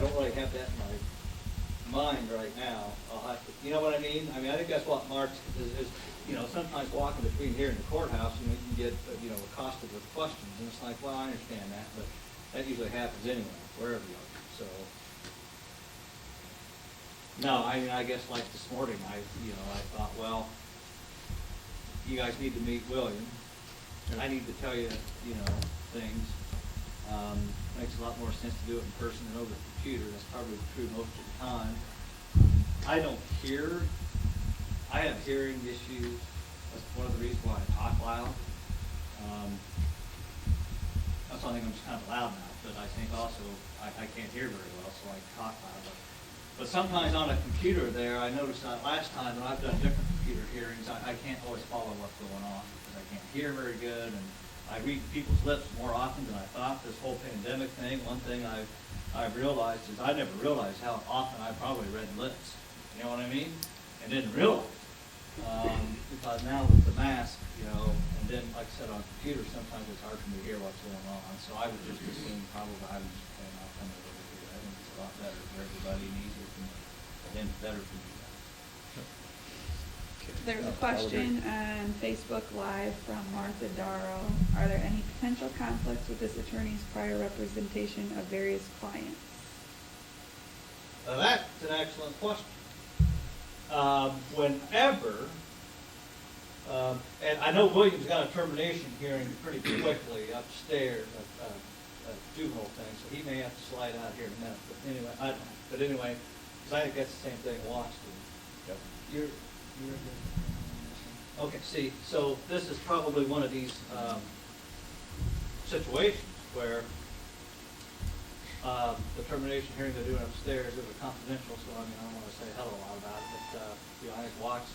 don't really have that in my mind right now. You know what I mean? I think that's what Mark's is. Sometimes walking between here and the courthouse, you can get accosted with questions, and it's like, well, I understand that, but that usually happens anyway, wherever you are. So, No, I mean, I guess like this morning, I thought, well, you guys need to meet William. I need to tell you, things. Makes a lot more sense to do it in person than over the computer. That's probably true most of the time. I have hearing issues. That's one of the reasons why I talk loud. That's why I think I'm just kind of loud now, but I think also I can't hear very well, so I talk loud. But sometimes on a computer there, I noticed that last time when I've done different computer hearings, I can't always follow what's going on because I can't hear very good, and I read people's lips more often than I thought. This whole pandemic thing, one thing I've realized is I never realized how often I probably read lips. You know what I mean? And didn't realize. Because now with the mask, and then like I said on computers, sometimes it's hard for me to hear what's going on. So I would just assume probably I would just plan on coming over here. I think it's a lot better for everybody and easier for me, and better for you guys. There's a question on Facebook Live from Martha Darrow. Are there any potential conflicts with this attorney's prior representation of various clients? That's an excellent question. Whenever, and I know William's got a termination hearing pretty quickly upstairs, a juvenile thing, so he may have to slide out here in a minute. But anyway, I don't know. But anyway, because I think that's the same thing Washington. Yep. Okay, see, so this is probably one of these situations where the termination hearing they're doing upstairs, it was confidential, so I don't want to say a hell of a lot about it, but I think Watts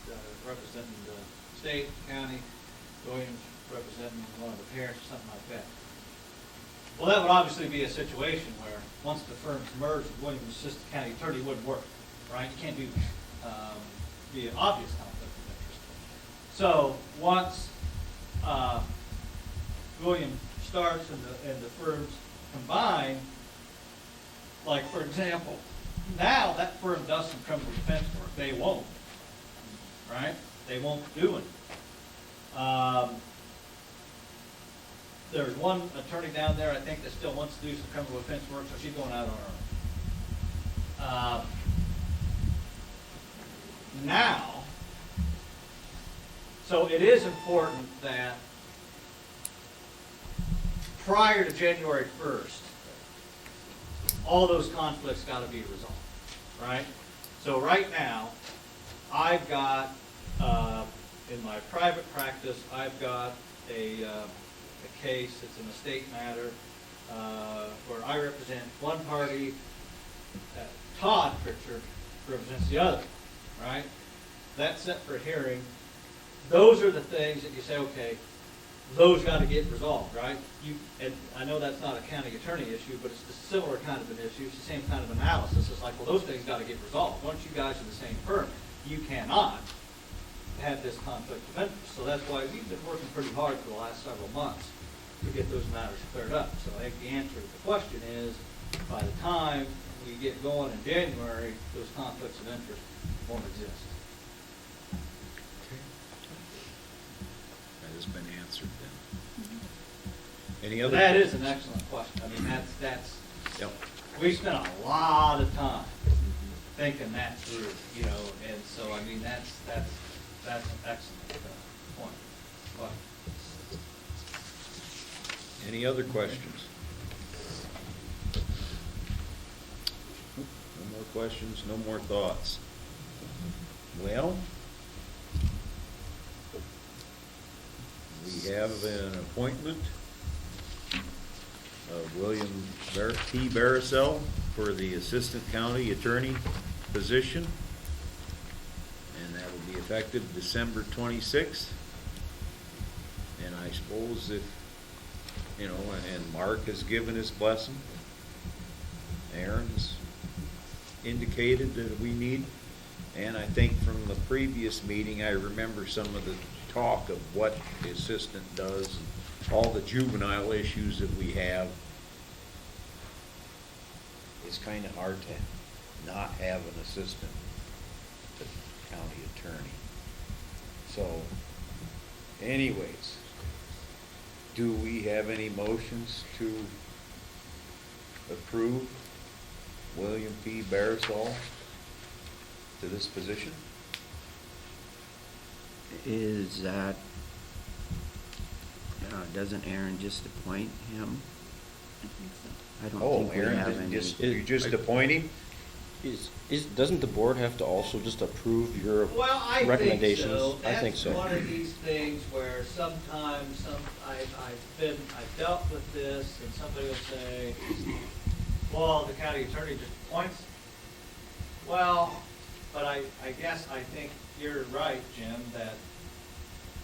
representing the state, county, Williams representing one of the parents or something like that. Well, that would obviously be a situation where once the firms merged, Williams' assistant county attorney wouldn't work, right? You can't do that. Be an obvious conflict of interest. So once William starts and the firms combine, like for example, now that firm does some criminal defense work. They won't, right? They won't do it. There's one attorney down there, I think, that still wants to do some criminal defense work, so she's going out on her own. Now, so it is important that prior to January 1st, all those conflicts got to be resolved, right? So right now, I've got, in my private practice, I've got a case, it's an estate matter, where I represent one party, Todd Pritchard represents the other, right? That's set for hearing. Those are the things that you say, okay, those got to get resolved, right? And I know that's not a county attorney issue, but it's a similar kind of an issue. It's the same kind of analysis. It's like, well, those things got to get resolved. Once you guys are the same firm, you cannot have this conflict of interest. So that's why we've been working pretty hard for the last several months to get those matters cleared up. So I think the answer to the question is, by the time we get going in January, those conflicts of interest won't exist. That has been answered then. Mm-hmm. Any other? That is an excellent question. I mean, that's Yep. we spent a lot of time thinking that through, and so I mean that's an excellent point. But, Any other questions? No more questions, no more thoughts. Well, we have an appointment of William T. Barisell for the Assistant County Attorney position, and that will be effective December 26th. And I suppose if, and Mark has given his blessing, Aaron's indicated that we need, and I think from the previous meeting, I remember some of the talk of what the assistant does, and all the juvenile issues that we have. It's kind of hard to not have an assistant county attorney. So, anyways, do we have any motions to approve William P. Barisall to this position? Is that, doesn't Aaron just appoint him? I think so. I don't Oh, think we Aaron, have didn't any. just, you just appoint him? Doesn't the board have to also just approve your Well, I think recommendations? so. I think so. That's one of these things where sometimes I've dealt with this, and somebody will say, well, the county attorney just appoints. Well, but I guess I think you're right, Jim, that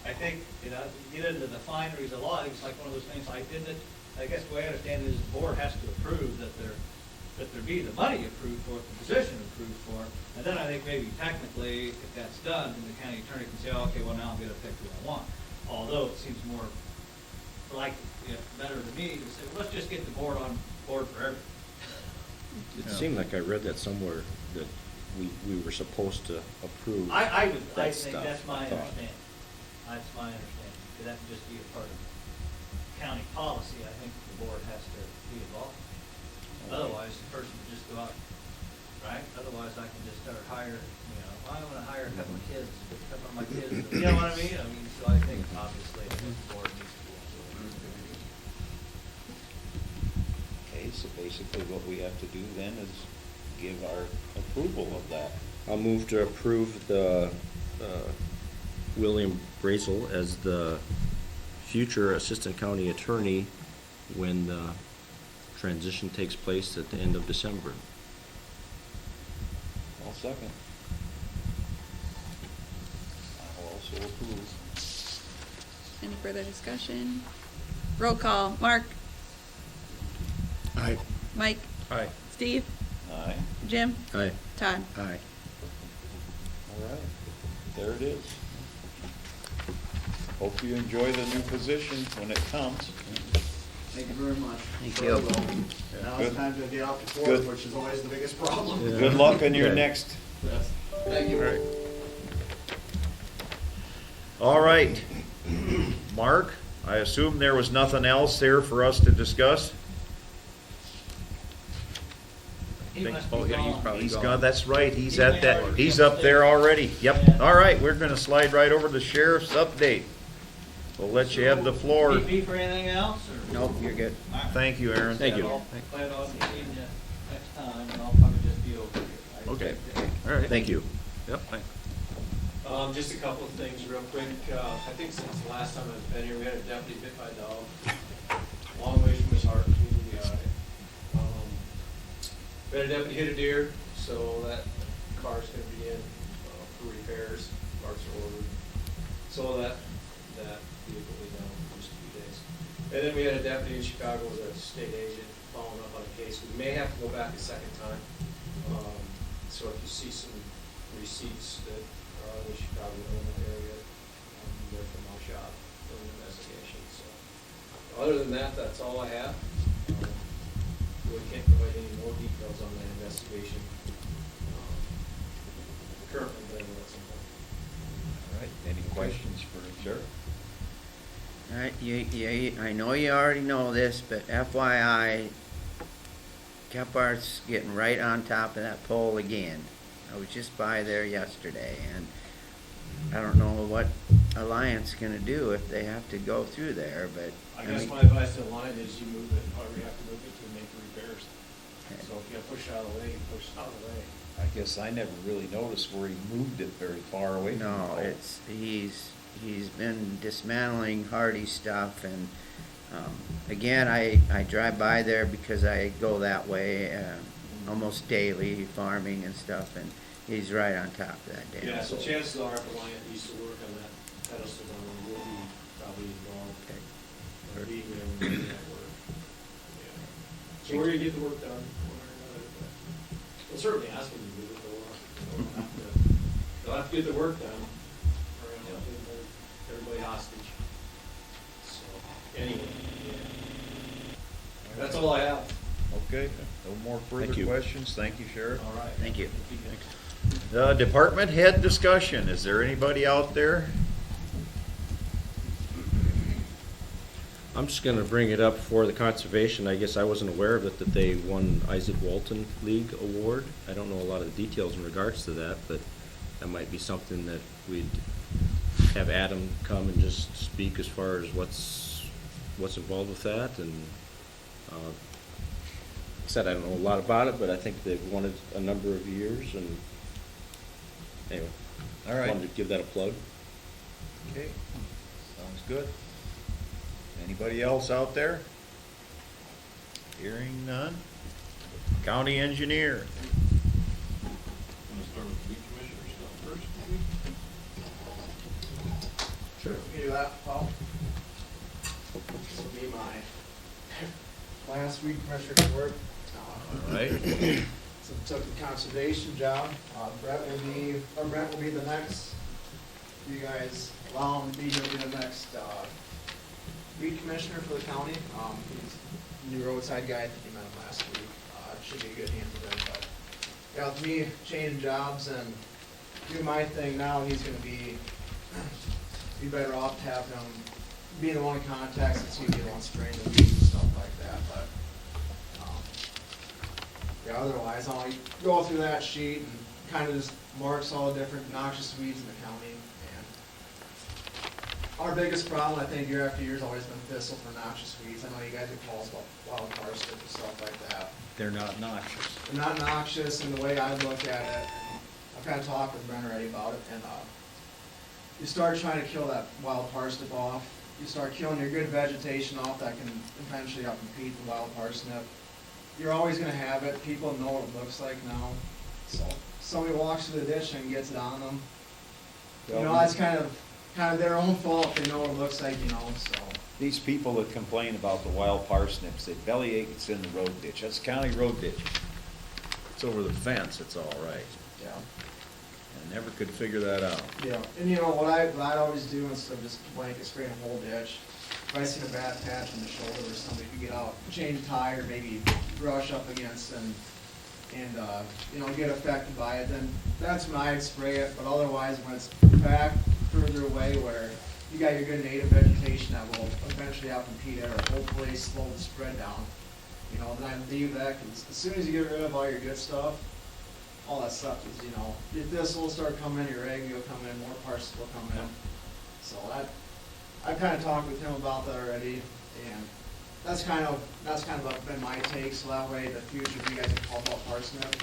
I think, you know, get into the fineries of law, it's like one of those things, I guess the way I understand it is the board has to approve that there be the money approved for it, the position approved for it, and then I think maybe technically, if that's done, then the county attorney can say, oh, okay, well, now I'm gonna pick who I want. Although it seems more like, better to me to say, well, let's just get the board on board for everything. It seemed like I read that somewhere, that we were supposed to approve I that think stuff, that's my I thought. understanding. That's my understanding. That would just be a part of county policy. I think the board has to be involved. Otherwise, the person would just go out, right? Otherwise, I can just start hiring, I want to hire a couple of kids, a couple of my kids, you know what I mean? So I think obviously the board needs to be involved. Okay, so basically what we have to do then is give our approval of that. I'll move to approve the William Brazel as the future assistant county attorney when the transition takes place at the end of December. I'll second. I'll also approve. Any further discussion? Roll call. Mark? Aye. Mike? Aye. Steve? Aye. Jim? Aye. Todd? Aye. All right, there it is. Hope you enjoy the new position when it comes. Thank you very much. Thank Very you. well. Now it's Good. time to get out to court, Good. which is always the biggest problem. Yeah. Good luck on your Okay. next. Yes. Thank you. All right. Mark, I assume there was nothing else there for us to discuss? He must Oh, be yeah, he's gone. probably He's gone. gone, that's right, he's He at may that, already he's be up there upstairs. already. Yep, Yeah. all right, we're gonna slide right over to the sheriff's update. We'll let you have the floor. Need me for anything else, or? Nope, you're good. All right. Thank you, Aaron. Thank you. I'll plan on seeing you next time, and I'll probably just be over here. Okay. All right. Thank you. Yep, thanks. Just a couple of things real quick. I think since the last time I've been here, we had a deputy bit by a dog, long ways from his heart, between the eye. We had a deputy hit a deer, so that car's gonna be in for repairs, parts are ordered. So that vehicle will be down for just a few days. And then we had a deputy in Chicago, was a state agent, following up on a case. We may have to go back a second time. So if you see some receipts that are in Chicago, Illinois area, they're from my shop, for an investigation, so. Other than that, that's all I have. Really can't provide any more details on that investigation, currently, but I will at some point. All right, any questions for the sheriff? All right, I know you already know this, but FYI, Kephardt's getting right on top of that pole again. I was just by there yesterday, and I don't know what Alliance gonna do if they have to go through there, but. I guess mean, my advice to the line is you move it, however you have to move it to make the repairs. Okay. So if you have to push it out of the way, you push it out of the way. I guess I never really noticed where he moved it very far away from the No, pole. he's been dismantling Hardy stuff, and again, I drive by there because I go that way almost daily, farming and stuff, and he's right on top of that damn Yeah, so pole. chances are if Alliant used to work on that pedestal down there, we'll be probably involved. Okay. Being there when we do that work. Yeah. So we're gonna get the work done, one way or another, but we'll certainly ask them to do it, they'll have to get the work done, or else they'll hold everybody hostage. So, anyway, yeah. That's all I have. Okay, no more Thank further you. questions, thank you, Sheriff. All right. Thank you. Department head discussion, is there anybody out there? I'm just gonna bring it up for the conservation. I guess I wasn't aware of it, that they won Isaac Walton League Award. I don't know a lot of the details in regards to that, but that might be something that we'd have Adam come and just speak as far as what's involved with that. And like I said, I don't know a lot about it, but I think they've won it a number of years. And anyway, All right. wanted to give that a plug. Okay, sounds good. Anybody else out there? Hearing none. County engineer. I'm gonna start with the weed commissioner stuff first, maybe? Sure. You can do that, Paul. This will be my last weed commissioner report. All right. So took the conservation job. Brent will be the next. You guys allow him to be here, be the next weed commissioner for the county. He's a new roadside guy. I think you met him last week. Should be a good hand for him. But yeah, with me changing jobs and doing my thing now, he's going to be better off to have him be the one in contact since he'd be the one spraying the weeds and stuff like that. But yeah, otherwise, I'll go through that sheet and kind of just marks all the different noxious weeds in the county. And our biggest problem, I think, year after year has always been thistle for noxious weeds. I know you guys get calls about wild parsnip and stuff like that. They're not noxious. They're not noxious in the way I look at it. I've kind of talked with Brent already about it. And you start trying to kill that wild parsnip off. You start killing your good vegetation off that can eventually outcompete the wild parsnip. You're always going to have it. People know what it looks like now. So somebody walks through the ditch and gets it on them. You know, that's kind of their own fault. They know what it looks like, you know. So These people that complain about the wild parsnips, they bellyache it's in the road ditch. That's county road ditch. It's over the fence, it's all right. yeah. I never could figure that out. Yeah, and you know, what I'd always do instead of just blanket spraying a whole ditch, if I see a bad patch on the shoulder where somebody could get out, change a tire, maybe brush up against and you know, get affected by it, then that's when I'd spray it. But otherwise, when it's back further away where you got your good native vegetation that will eventually outcompete it or hopefully slow the spread down, you know, then I leave that, because as soon as you get rid of all your good stuff, all that stuff is, you know, your thistle will start coming, your egg will come in, more parsnips will come in. So I've kind of talked with him about that already, and that's kind of been my take. So that way, in the future, if you guys can call about parsnip,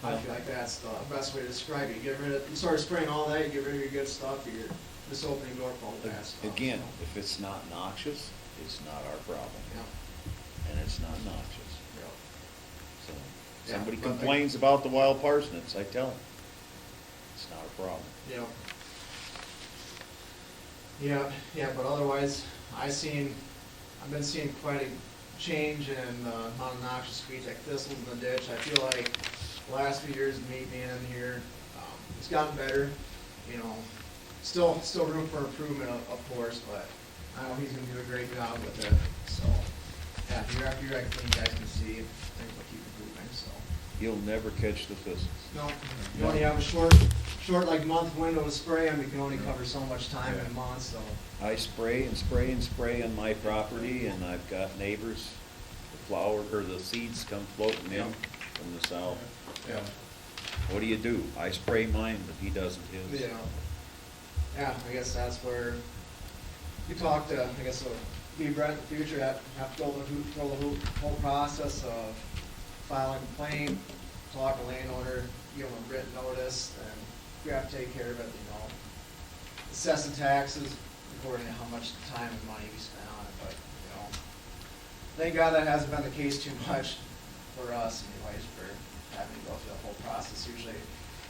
I feel like that's the best way to describe it. You start spraying all that, you get rid of your good stuff, you're just opening door for all the bad stuff. Again, if it's not noxious, it's not our problem. Yeah. And it's not noxious. So, Yeah, somebody but complains about the wild parsnips, I tell them, it's not a problem. Yeah, but otherwise, I've been seeing quite a change in the amount of noxious weeds like thistles in the ditch. I feel like the last few years of me being in here, it's gotten better. You know, still room for improvement, of course, but I know he's going to do a great job with it. So, yeah, year after year, I think you guys can see things will keep improving. So You'll never catch the thistles. no, you only have a short like month window to spray them. You can only cover so much time in a month. So I spray and spray and spray on my property, and I've got neighbors, the flower, or the seeds come floating in from the south. yeah. What do? I spray mine, but he doesn't his. Yeah, I guess that's where you talk to, I guess, be Brent in the future, have to go the whole process of filing a complaint, talk to landowner, give them a written notice, and you have to take care of it, you know. Assess the taxes according to how much time and money we spent on it, but, you know, thank God that hasn't been the case too much for us anyways, for having to go through the whole process. Usually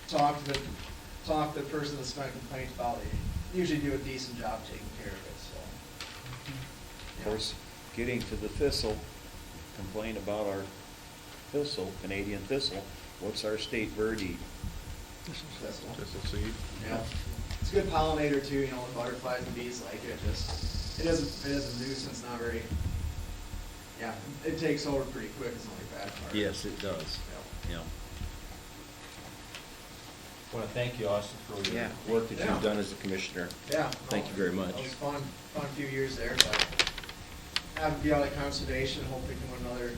talk to the person that's making complaints about it. They usually do a decent job taking care of it, so. Of course, getting to the thistle, complain about our thistle, Canadian thistle. What's our state bird eat? Thistle seed. Yeah. It's a good pollinator too, you know, with butterflies and bees like it. It is a nuisance, not very, yeah, it takes over pretty quick, it's the only bad part. Yes, it does. Yeah. Want to thank you, Austin, for your Yeah. work that you've done as a commissioner. Yeah. Thank you very much. It was fun few years there, but have to be out of conservation, hope we can win another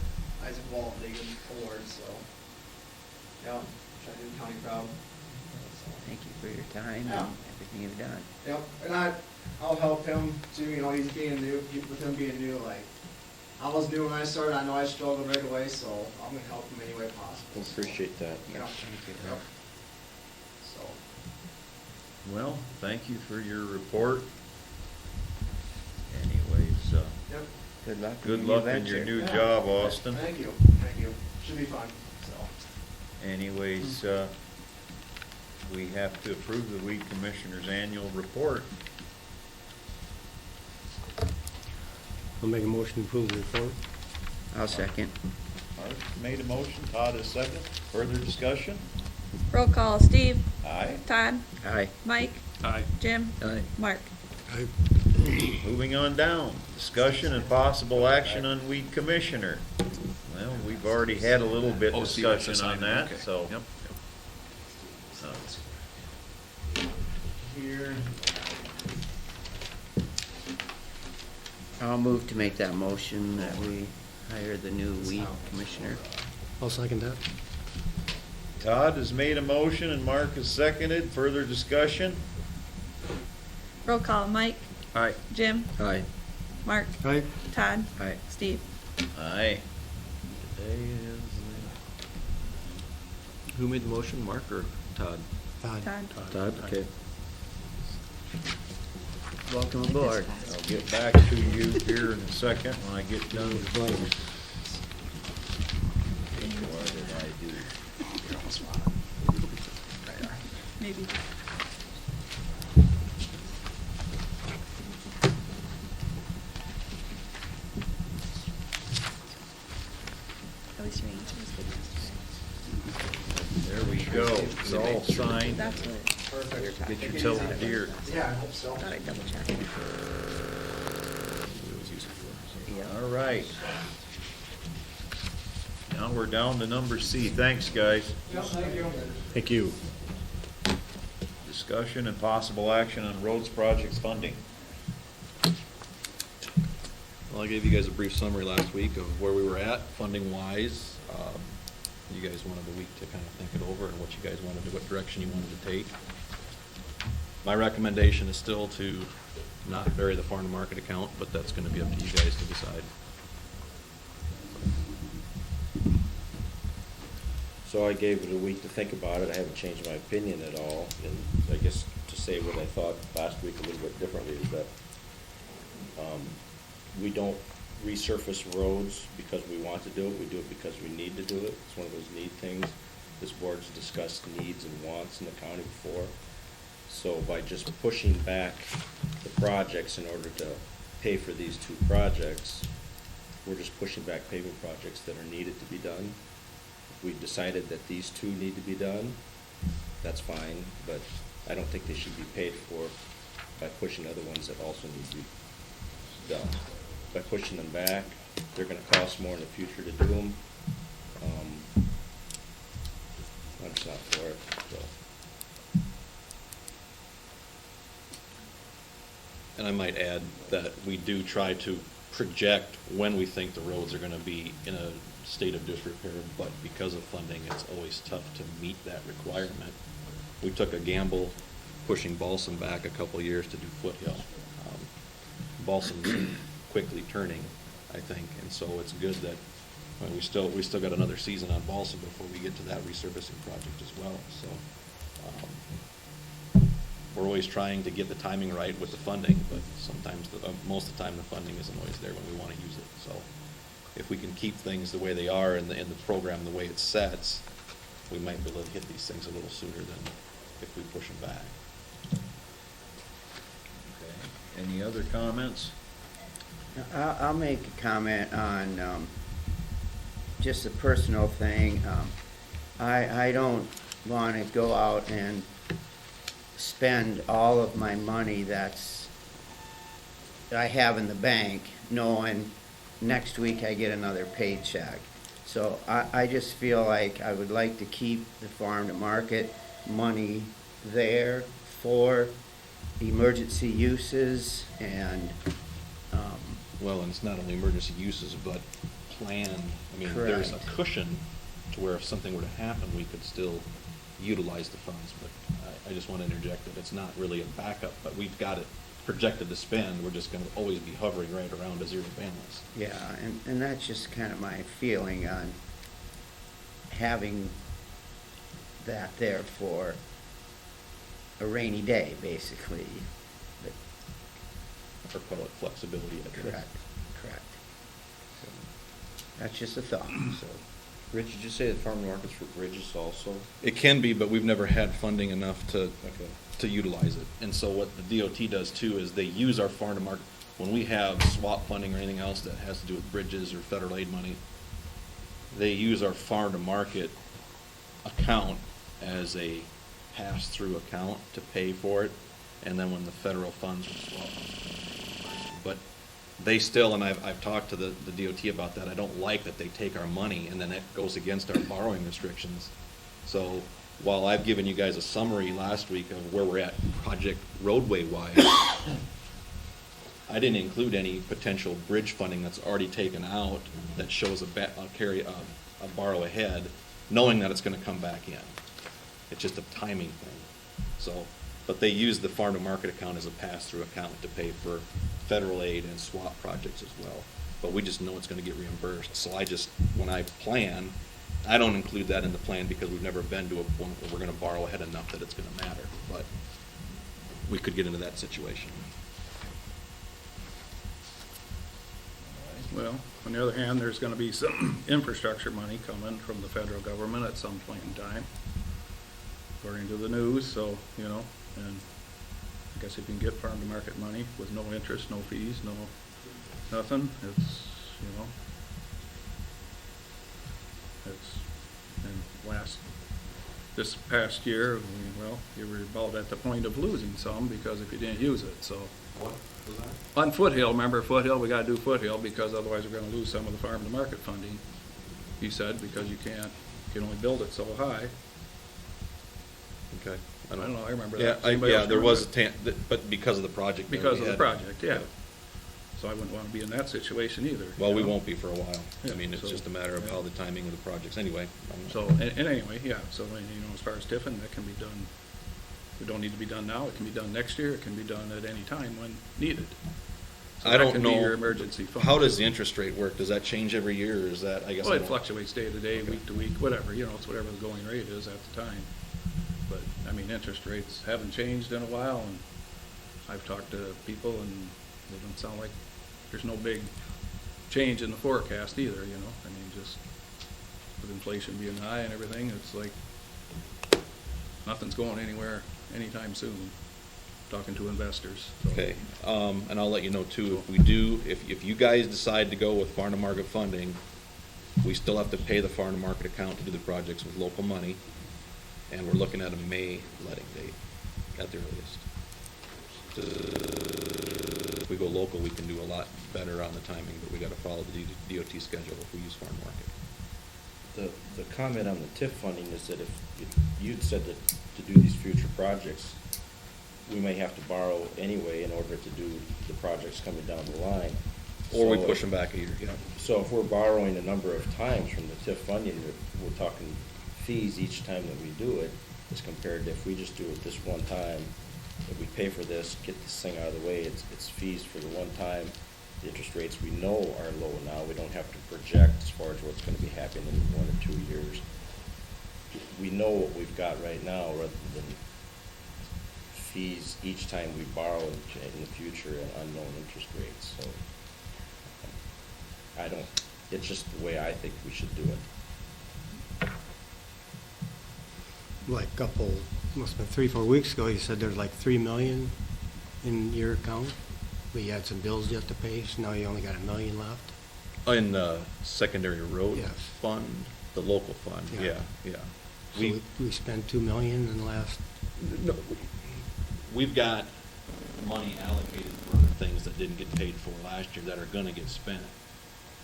Isaac Walton League award, so. Yeah, try to do the county proud. Thank you for your time Yeah. and everything you've done. Yep, and I'll help him too, you know, he's being new, with him being new, like, I was new when I started, I know I struggled right away, so I'm gonna help him any way possible. Appreciate that. Yeah. Thank you. Yep. So. Well, thank you for your report. Anyways, Yep. Good luck. good luck in your new job, Austin. Thank you, should be fun, so. Anyways, we have to approve the weed commissioner's annual report. I'll make a motion to approve the report. I'll second. Mark made a motion, Todd is second. Further discussion? Roll call, Steve, Aye. Todd, Aye. Mike, Aye. Jim, Aye. Mark. Moving on down, discussion and possible action on weed commissioner. Well, we've already had a little bit Oh, Steve has to discussion on sign it, that, okay. so. Yep. Here. I'll move to make that motion that we hire the new weed commissioner. I'll second that. Todd has made a motion and Mark has seconded. Further discussion? Roll call, Mike, Aye. Jim, Aye. Mark, Aye. Todd, Aye. Steve. Aye. Today is Who made the motion, Mark or Todd? Todd. Todd, okay. Welcome aboard. I'll get back to you here in a second when I get done with the vote. What did I do? Maybe. At least your answer was good yesterday. There we go. It's all signed. That's what Get yourself a deer. Yeah, I hope so. thought I double checked. All right. Now we're down to number C. Thanks, guys. Yeah, thank you. Thank you. Discussion and possible action on roads projects funding. Well, I gave you guys a brief summary last week of where we were at, funding-wise. You guys wanted a week to kind of think it over and what you guys wanted to, what direction you wanted to take. My recommendation is still to not vary the farm to market account, but that's gonna be up to you guys to decide. So I gave it a week to think about it. I haven't changed my opinion at all. And I guess to say what I thought last week a little bit differently is that we don't resurface roads because we want to do it. We do it because we need to do it. It's one of those need things. This board's discussed needs and wants in the county before. So by just pushing back the projects in order to pay for these two projects, we're just pushing back paving projects that are needed to be done. If we've decided that these two need to be done, that's fine, but I don't think they should be paid for by pushing other ones that also need to be done. By pushing them back, they're gonna cost more in the future to do them. I'm just not for it, so. And I might add that we do try to project when we think the roads are gonna be in a state of disrepair, but because of funding, it's always tough to meet that requirement. We took a gamble pushing Balsam back a couple years to do Foothill. Balsam's quickly turning, I think, and so it's good that, well, we still got another season on Balsam before we get to that resurfacing project as well, so. We're always trying to get the timing right with the funding, but sometimes, most of the time, the funding isn't always there when we want to use it. So if we can keep things the way they are in the program, the way it sets, we might be able to hit these things a little sooner than if we push them back. Okay. Any other comments? I'll make a comment on just a personal thing. I don't want to go out and spend all of my money that I have in the bank knowing next week I get another paycheck. So I just feel like I would like to keep the farm to market money there for emergency uses and, Well, and it's not only emergency uses, but planned. I mean, there's a Correct. cushion to where if something were to happen, we could still utilize the funds. But I just want to interject that it's not really a backup, but we've got it projected to spend. We're just going to always be hovering right around a zero balance. yeah, and that's just kind of my feeling on having that there for a rainy day, basically. But Or call it flexibility, I guess. correct. So, that's just a thought, so. Rich, did you say the farm markets for bridges also? It can be, but we've never had funding enough to Okay. to utilize it. And so what the DOT does too is they use our farm to market, when we have swap funding or anything else that has to do with bridges or federal aid money, they use our farm to market account as a pass-through account to pay for it. And then when the federal funds are swapped, but they still, and I've talked to the DOT about that, I don't like that they take our money and then it goes against our borrowing restrictions. So while I've given you guys a summary last week of where we're at project roadway-wise, I didn't include any potential bridge funding that's already taken out that shows a borrow ahead, knowing that it's gonna come back in. It's just a timing thing. So, but they use the farm to market account as a pass-through account to pay for federal aid and swap projects as well. But we just know it's gonna get reimbursed. So when I plan, I don't include that in the plan because we've never been to a point where we're gonna borrow ahead enough that it's gonna matter. But we could get into that situation. Well, on the other hand, there's gonna be some infrastructure money coming from the federal government at some point in time, according to the news, so, and I guess if you can get farm to market money with no interest, no fees, no, nothing, and this past year, you were about at the point of losing some because if you didn't use it, so. What was that? On Foothill, remember Foothill, we gotta do Foothill because otherwise we're gonna lose some of the farm to market funding, he said, because you can only build it so high. Okay. I don't know, I remember Yeah, that. Anybody else there was remember? but because of the project. that Because we of the had. project, yeah. So I wouldn't wanna be in that situation either. Well, you we know? won't be for a while. I Yeah, mean, it's so, just a matter of yeah. how the timing of the projects, anyway. So, and anyway, yeah, so, as far as Tiffin, that can be done, it don't need to be done now, it can be done next year, it can be done at any time when needed. So I that don't can be know. your emergency fund. How does the interest rate work? Does that change every year, or is that, I guess? Well, I it don't- fluctuates day to day, Okay. week to week, whatever, it's whatever the going rate is at the time. But, interest rates haven't changed in a while, and I've talked to people, and they don't sound like there's no big change in the forecast either, just with inflation being high and everything, it's like nothing's going anywhere anytime soon, talking to investors. So. Okay, and I'll let you know too, if you guys decide to go with farm to market funding, we still have to pay the farm to market account to do the projects with local money, and we're looking at a May letting date at the earliest. If we go local, we can do a lot better on the timing, but we gotta follow the DOT schedule if we use farm market. The comment on the TIF funding is that if you'd said that to do these future projects, we may have to borrow anyway in order to do the projects coming down the line. Or we So push them back a year, yeah. So if we're borrowing a number of times from the TIF funding, we're talking fees each time that we do it, as compared to if we just do it this one time, if we pay for this, get this thing out of the way, it's fees for the one time. The interest rates we know are low now, we don't have to project as far as what's gonna be happening in 1 or 2 years. We know what we've got right now, rather than fees each time we borrow in the future at unknown interest rates, so. It's just the way I think we should do it. Like must have been 3-4 weeks ago, you said there's like $3 million in your account, but you had some bills you have to pay, so now you only got $1 million left? In the secondary road Yes. fund, the local fund, Yeah. yeah. So we spent $2 million in the last, No, we've got money allocated for things that didn't get paid for last year that are gonna get spent.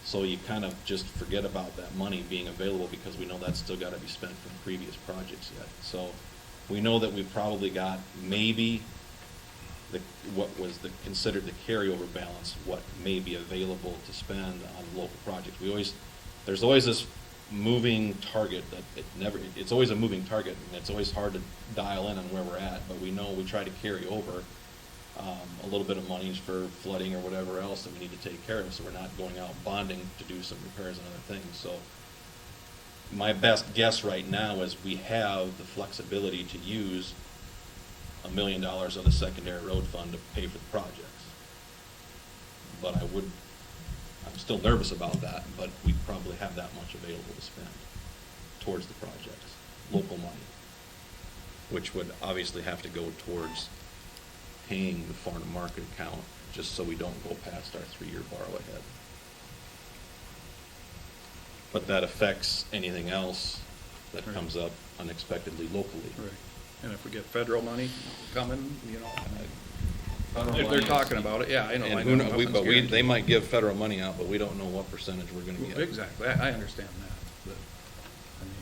So you kind of just forget about that money being available because we know that's still gotta be spent from previous projects yet. So We know that we've probably got maybe what was considered the carryover balance, what may be available to spend on local projects. There's always this moving target that it's always a moving target, and it's always hard to dial in on where we're at, but we know we try to carry over a little bit of monies for flooding or whatever else that we need to take care of, so we're not going out bonding to do some repairs and other things. So my best guess right now is we have the flexibility to use $1 million of the secondary road fund to pay for the projects. But I'm still nervous about that, but we probably have that much available to spend towards the projects, local money, which would obviously have to go towards paying the farm to market account, just so we don't go past our 3-year borrow ahead. But that affects anything else that Right. comes up unexpectedly locally. Right. And if we get federal money coming, Federal if they're money talking is- about it, yeah, I know. And I who know know, nothing's but guaranteed. they might give federal money out, but we don't know what percentage we're gonna get. Exactly, I understand that, but, I mean,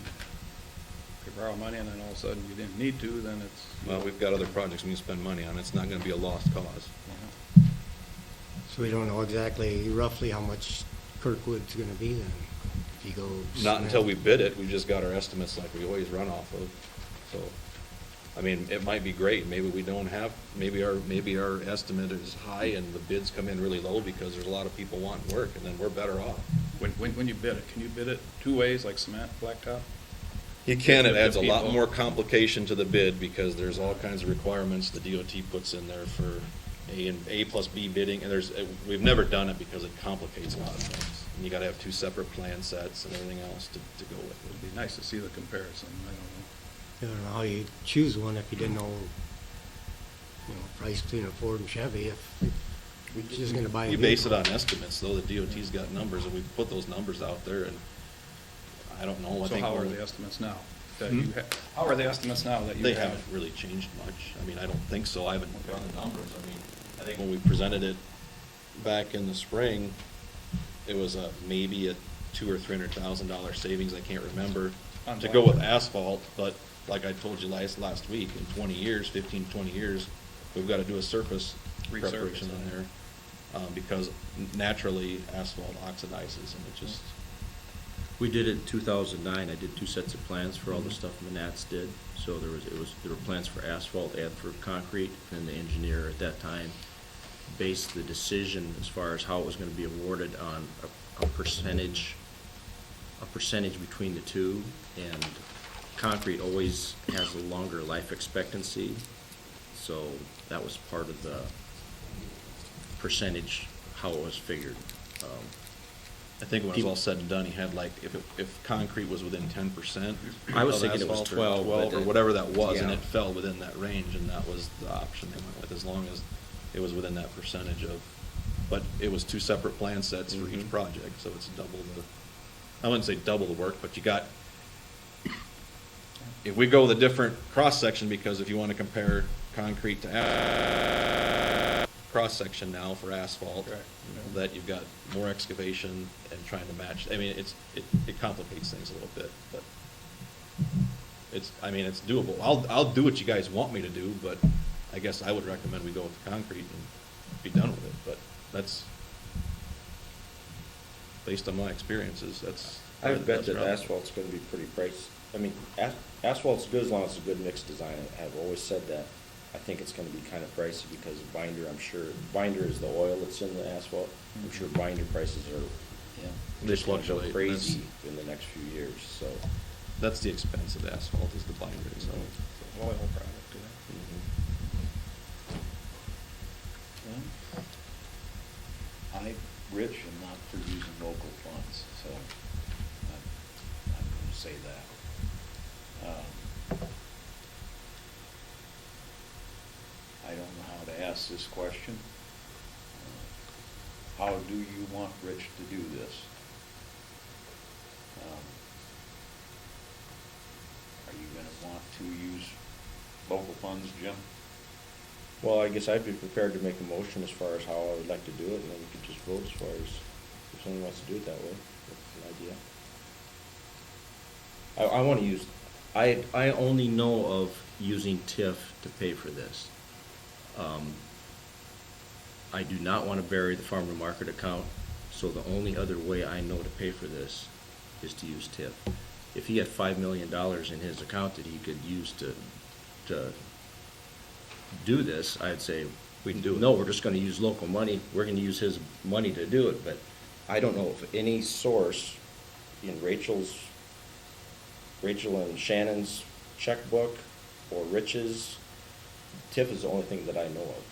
if you borrow money and then all of a sudden you didn't need to, then it's. Well, we've got other projects we can spend money on. It's not gonna be a lost cause. So we don't know exactly roughly how much Kirkwood's gonna be then, if you go. Not until we bid it. We just got our estimates like we always run off of. So, I mean, it might be great. Maybe we don't have, maybe our estimate is high and the bids come in really low because there's a lot of people wanting work, and then we're better off. When you bid it, can you bid it 2 ways, like cement, blacktop? You can, it If adds a lot people- more complication to the bid because there's all kinds of requirements the DOT puts in there for A plus B bidding, and we've never done it because it complicates a lot of things. And you gotta have 2 separate plan sets and everything else to go with it. It'd be nice to see the comparison, I don't know. I don't know how you choose one if you didn't know, price between a Ford and Chevy, if you're just gonna buy a You base it vehicle. on estimates, though. The DOT's got numbers, and we put those numbers out there, and I don't know. So how are the estimates now? That Hmm? you how are the estimates now that you They have? haven't really changed much. I mean, I don't think so. I haven't run the numbers. I mean, I think when we presented it back in the spring, it was maybe a $200,000 or $300,000 savings. I can't remember On to what? go with asphalt, but like I told you last week, in 20 years, 15 to 20 years, we've got to do a surface Resurface preparation it. on there because naturally asphalt oxidizes, and it just. We did it in 2009. I did 2 sets of plans for all the stuff Manats did. So there were plans for asphalt and for concrete, and the engineer at that time based the decision as far as how it was going to be awarded on a percentage between the two, and concrete always has a longer life expectancy, so that was part of the percentage, how it was figured. I think when it was all said and done, he had like, if concrete was within 10%. I was of thinking it was asphalt, or 12, but or whatever that was, and yeah. it fell within that range, and that was the option they went with, as long as it was within that percentage of, but it was 2 separate plan sets for each project, so it's double I wouldn't say double the work, but you got, if we go with a different cross-section, because if you want to compare concrete to cross-section now for asphalt, that you've got more excavation and trying to match, I mean, it complicates things a little bit, but it's doable. I'll do what you guys want me to do, but I guess I would recommend we go with the concrete and be done with it, but that's, based on my experiences, I would bet that's that probably- asphalt's gonna be pretty pricey. I mean, asphalt's good as long as it's a good mixed design. I've always said that. I think it's gonna be kind of pricey because of binder, I'm sure, binder is the oil that's in the asphalt. I'm sure binder prices are They just gonna go fluctuate. crazy in the next few years, so. That's the expense of asphalt, is the binder, so. Oil product, I, Rich, am not for using local funds, so I'm going to say that. I don't know how to ask this question. How do you want Rich to do this? Are you going to want to use local funds, Jim? Well, I guess I'd be prepared to make a motion as far as how I would like to do it, and then we could just vote as far as if someone wants to do it that way. That's an idea. I want to use I only know of using TIF to pay for this. I do not want to bury the farm to market account, so the only other way I know to pay for this is to use TIF. If he had $5 million in his account that he could use to do this, I'd say, We can do it. no, we're just gonna use local money, we're gonna use his money to do it, but I don't know of any source in Rachel and Shannon's checkbook or Rich's. TIF is the only thing that I know of,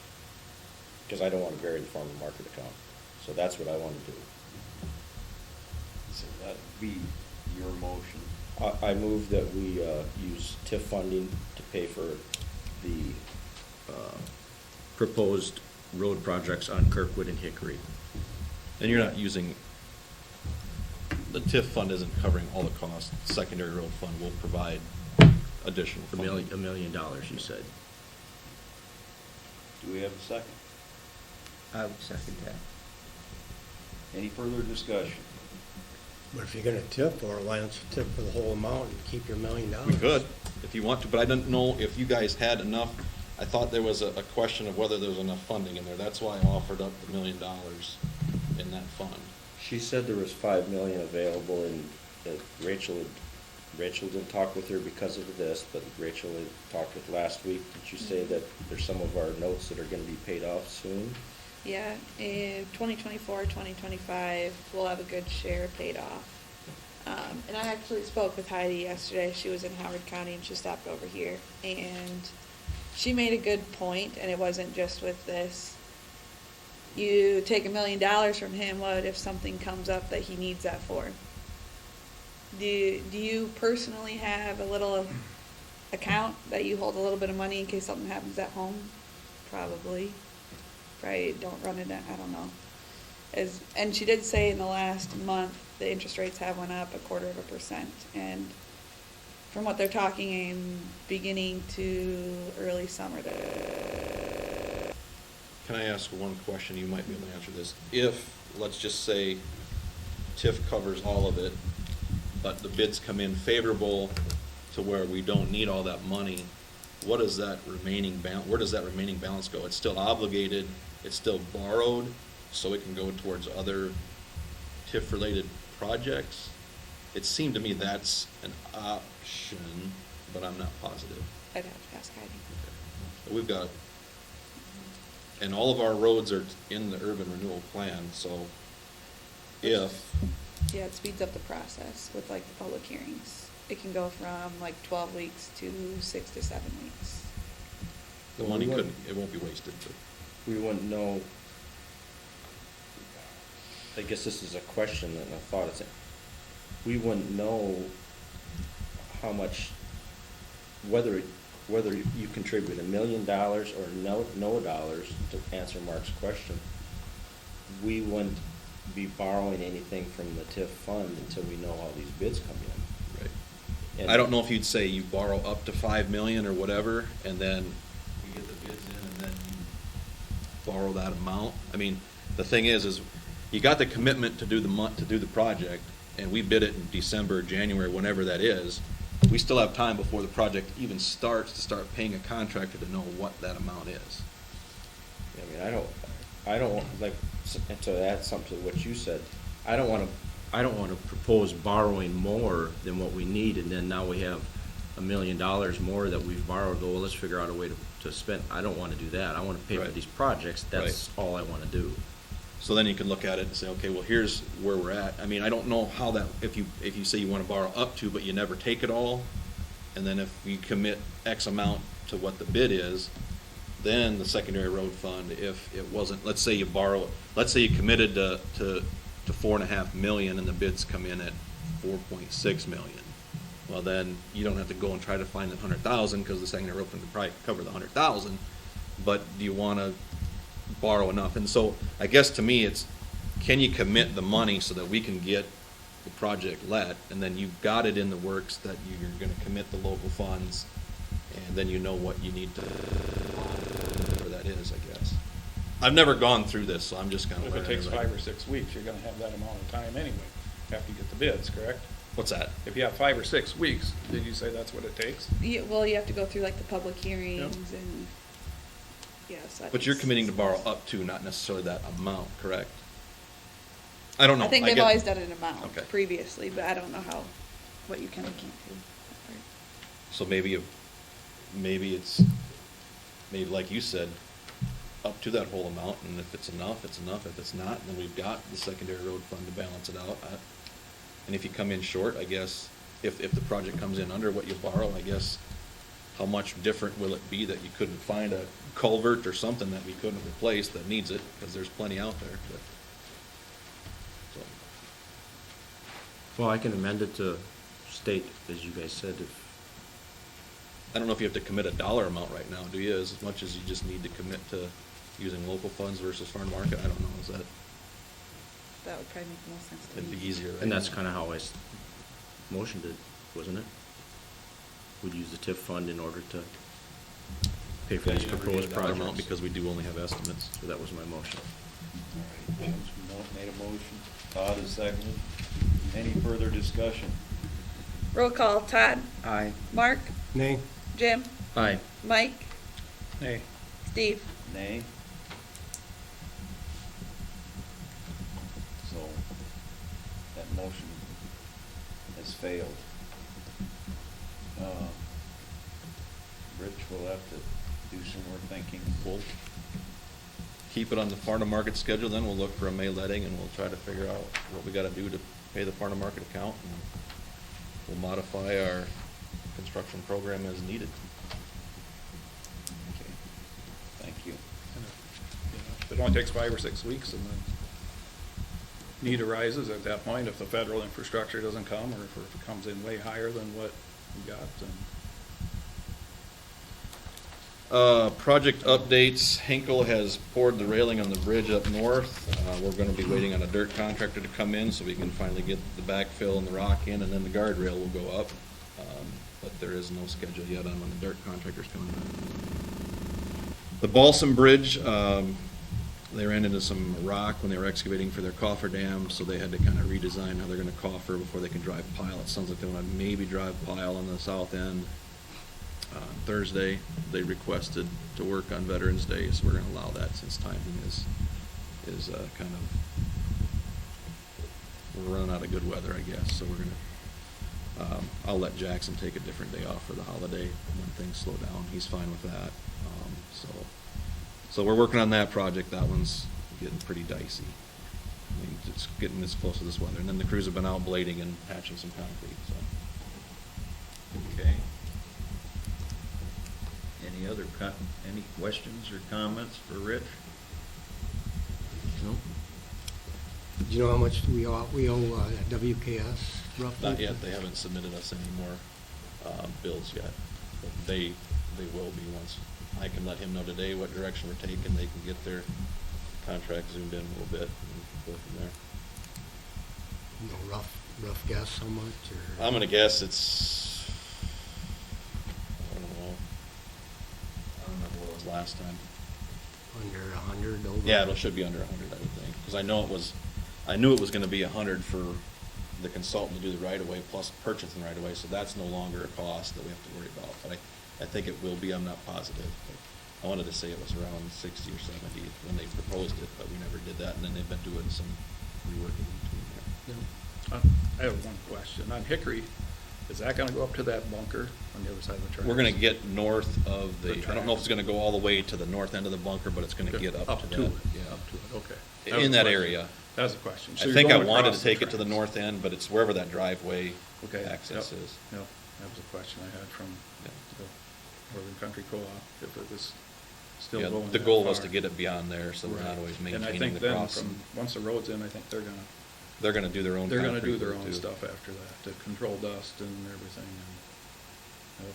because I don't want to bury the farm to market account, so that's what I want to do. So that'd be your motion. I move that we use TIF funding to pay for the proposed road projects on Kirkwood and Hickory. And you're not using, the TIF fund isn't covering all the costs. The secondary road fund will provide additional $1 funding. million, you said. Do we have a second? I would second that. Any further discussion? But if you're gonna tip, or why don't you tip for the whole amount and keep your $1 million? We could, if you want to, but I didn't know if you guys had enough. I thought there was a question of whether there was enough funding in there. That's why I offered up the $1 million in that fund. She said there was $5 million available, and that Rachel didn't talk with her because of this, but Rachel had talked with last week. Did you say that there's some of our notes that are gonna be paid off soon? Yeah, in 2024, 2025, we'll have a good share paid off. And I actually spoke with Heidi yesterday. She was in Howard County and she stopped over here. And she made a good point, and it wasn't just with this. You take $1 million from him, what if something comes up that he needs that for? Do you personally have a little account that you hold a little bit of money in case something happens at home? Probably don't run it, I don't know. And she did say in the last month, the interest rates have went up 0.25%. And from what they're talking in beginning to early summer. Can I ask one question? You might be able to answer this. If, let's just say, TIF covers all of it, but the bids come in favorable to where we don't need all that money, what is that remaining where does that remaining balance go? It's still obligated, it's still borrowed, so it can go towards other TIF-related projects? It seemed to me that's an option, but I'm not positive. I'd have to ask Heidi. Okay. We've got, and all of our roads are in the urban renewal plan, so if, Yeah, it speeds up the process with like the public hearings. It can go from like 12 weeks to 6 to 7 weeks. the money couldn't, it won't be wasted, but. We wouldn't know, I guess this is a question and a thought, we wouldn't know how much, whether you contribute $1 million or no dollars, to answer Mark's question. We wouldn't be borrowing anything from the TIF fund until we know how these bids come in. Right. And I don't know if you'd say you borrow up to $5 million or whatever, and then you get the bids in, and then you borrow that amount. I mean, the thing is you got the commitment to do the project, and we bid it in December, January, whenever that is. We still have time before the project even starts to start paying a contractor to know what that amount is. I mean, I don't want, like, to add something to what you said, I don't want to propose borrowing more than what we need, and then now we have $1 million more that we've borrowed. Well, let's figure out a way to spend. I don't want to do that. I want to pay for Right. these projects. That's all I want to do. So then you can look at it and say, okay, well, here's where we're at. I mean, I don't know how that, if you say you want to borrow up to, but you never take it all, and then if you commit X amount to what the bid is, then the secondary road fund, if it wasn't, let's say you committed to $4.5 million and the bids come in at $4.6 million. Well, then you don't have to go and try to find the 100,000 because the secondary road fund can probably cover the 100,000. But do you want to borrow enough? And so I guess to me it's, can you commit the money so that we can get the project let, and then you've got it in the works that you're going to commit the local funds, and then you know what you need to, whatever that is, I guess. I've never gone through this, so I'm just kind of If it learning. takes 5 or 6 weeks, you're gonna have that amount of time anyway, after you get the bids, correct? What's that? If you have 5 or 6 weeks, did you say that's what it takes? Yeah, well, you have to go through like the public hearings and, yes. But you're committing to borrow up to, not necessarily that amount, correct? I don't know. I think they've always done an amount Okay. previously, but I don't know what you can and can't do. So maybe it's, like you said, up to that whole amount, and if it's enough, it's enough. If it's not, then we've got the secondary road fund to balance it out. And if you come in short, I guess, if the project comes in under what you borrow, I guess, how much different will it be that you couldn't find a culvert or something that we couldn't replace that needs it, because there's plenty out there, but, so. Well, I can amend it to state, as you guys said, if I don't know if you have to commit a dollar amount right now, do you? As much as you just need to commit to using local funds versus farm market, I don't know, is that, That would probably make the most sense to me. it'd be easier, right? And that's kind of how I motioned it, wasn't it? We'd use the TIF fund in order to pay for Yeah, these you never proposed gave a dollar amount projects. because we do only have estimates. So that was my motion. All right, Jim's made a motion, Todd has seconded. Any further discussion? Roll call, Todd, Aye. Mark, Nay. Jim, Aye. Mike, Hey, Steve. Nay. So, that motion has failed. Rich will have to do some more thinking. We'll keep it on the farm to market schedule, then we'll look for a May letting, and we'll try to figure out what we gotta do to pay the farm to market account, and we'll modify our construction program as needed. Okay, thank you. if it only takes 5 or 6 weeks and then need arises at that point, if the federal infrastructure doesn't come, or if it comes in way higher than what we got, then. Project updates, Hinkle has poured the railing on the bridge up north. We're gonna be waiting on a dirt contractor to come in so we can finally get the backfill and the rock in, and then the guardrail will go up. But there is no schedule yet on when the dirt contractor's coming in. The Balsam Bridge, they ran into some rock when they were excavating for their coffer dam, so they had to kind of redesign how they're gonna coffer before they can drive pile. It sounds like they wanna maybe drive pile on the south end. Thursday, they requested to work on Veterans Day, so we're gonna allow that since timing is kind of, we're running out of good weather, I guess, so we're gonna, I'll let Jackson take a different day off for the holiday when things slow down. He's fine with that. So we're working on that project. That one's getting pretty dicey. I mean, it's getting this close to this weather. And then the crews have been out blading and patching some concrete, so. Okay. Any questions or comments for Rich? No? Do you know how much we owe WKS roughly? Not yet. They haven't submitted us any more bills yet. But they will be once. I can let him know today what direction we're taking. They can get their contract zoomed in a little bit and go from there. No rough guess how much, or? I'm gonna guess it's, I don't know. I don't remember what it was last time. Under 100 over? Yeah, it should be under 100, I would think, because I knew it was gonna be 100 for the consultant to do the right-of-way plus purchasing right-of-way, so that's no longer a cost that we have to worry about. But I think it will be, I'm not positive. But I wanted to say it was around 60 or 70 when they proposed it, but we never did that, and then they've been doing some reworking in between there. I have one question. On Hickory, is that gonna go up to that bunker on the other side of the tracks? We're gonna get north of The I don't know if it's gonna go all the way to the north end of the bunker, but it's gonna Okay, get up to that. it, Yeah. up to it, okay. In was that a question. area. That was a question. So I you're think I going wanted across to take it to the tracks. north end, but it's wherever that driveway Okay, access yep, is. Yep, that was a question I had from Yeah. the Northern Country Co-op, if it was still Yeah, going the that goal was far. to get it beyond there, so we're not Right. always And I maintaining think the then crossing. once the road's in, I think they're gonna Do their own do concrete their work, own too. stuff after that, to control dust and everything, and, yep.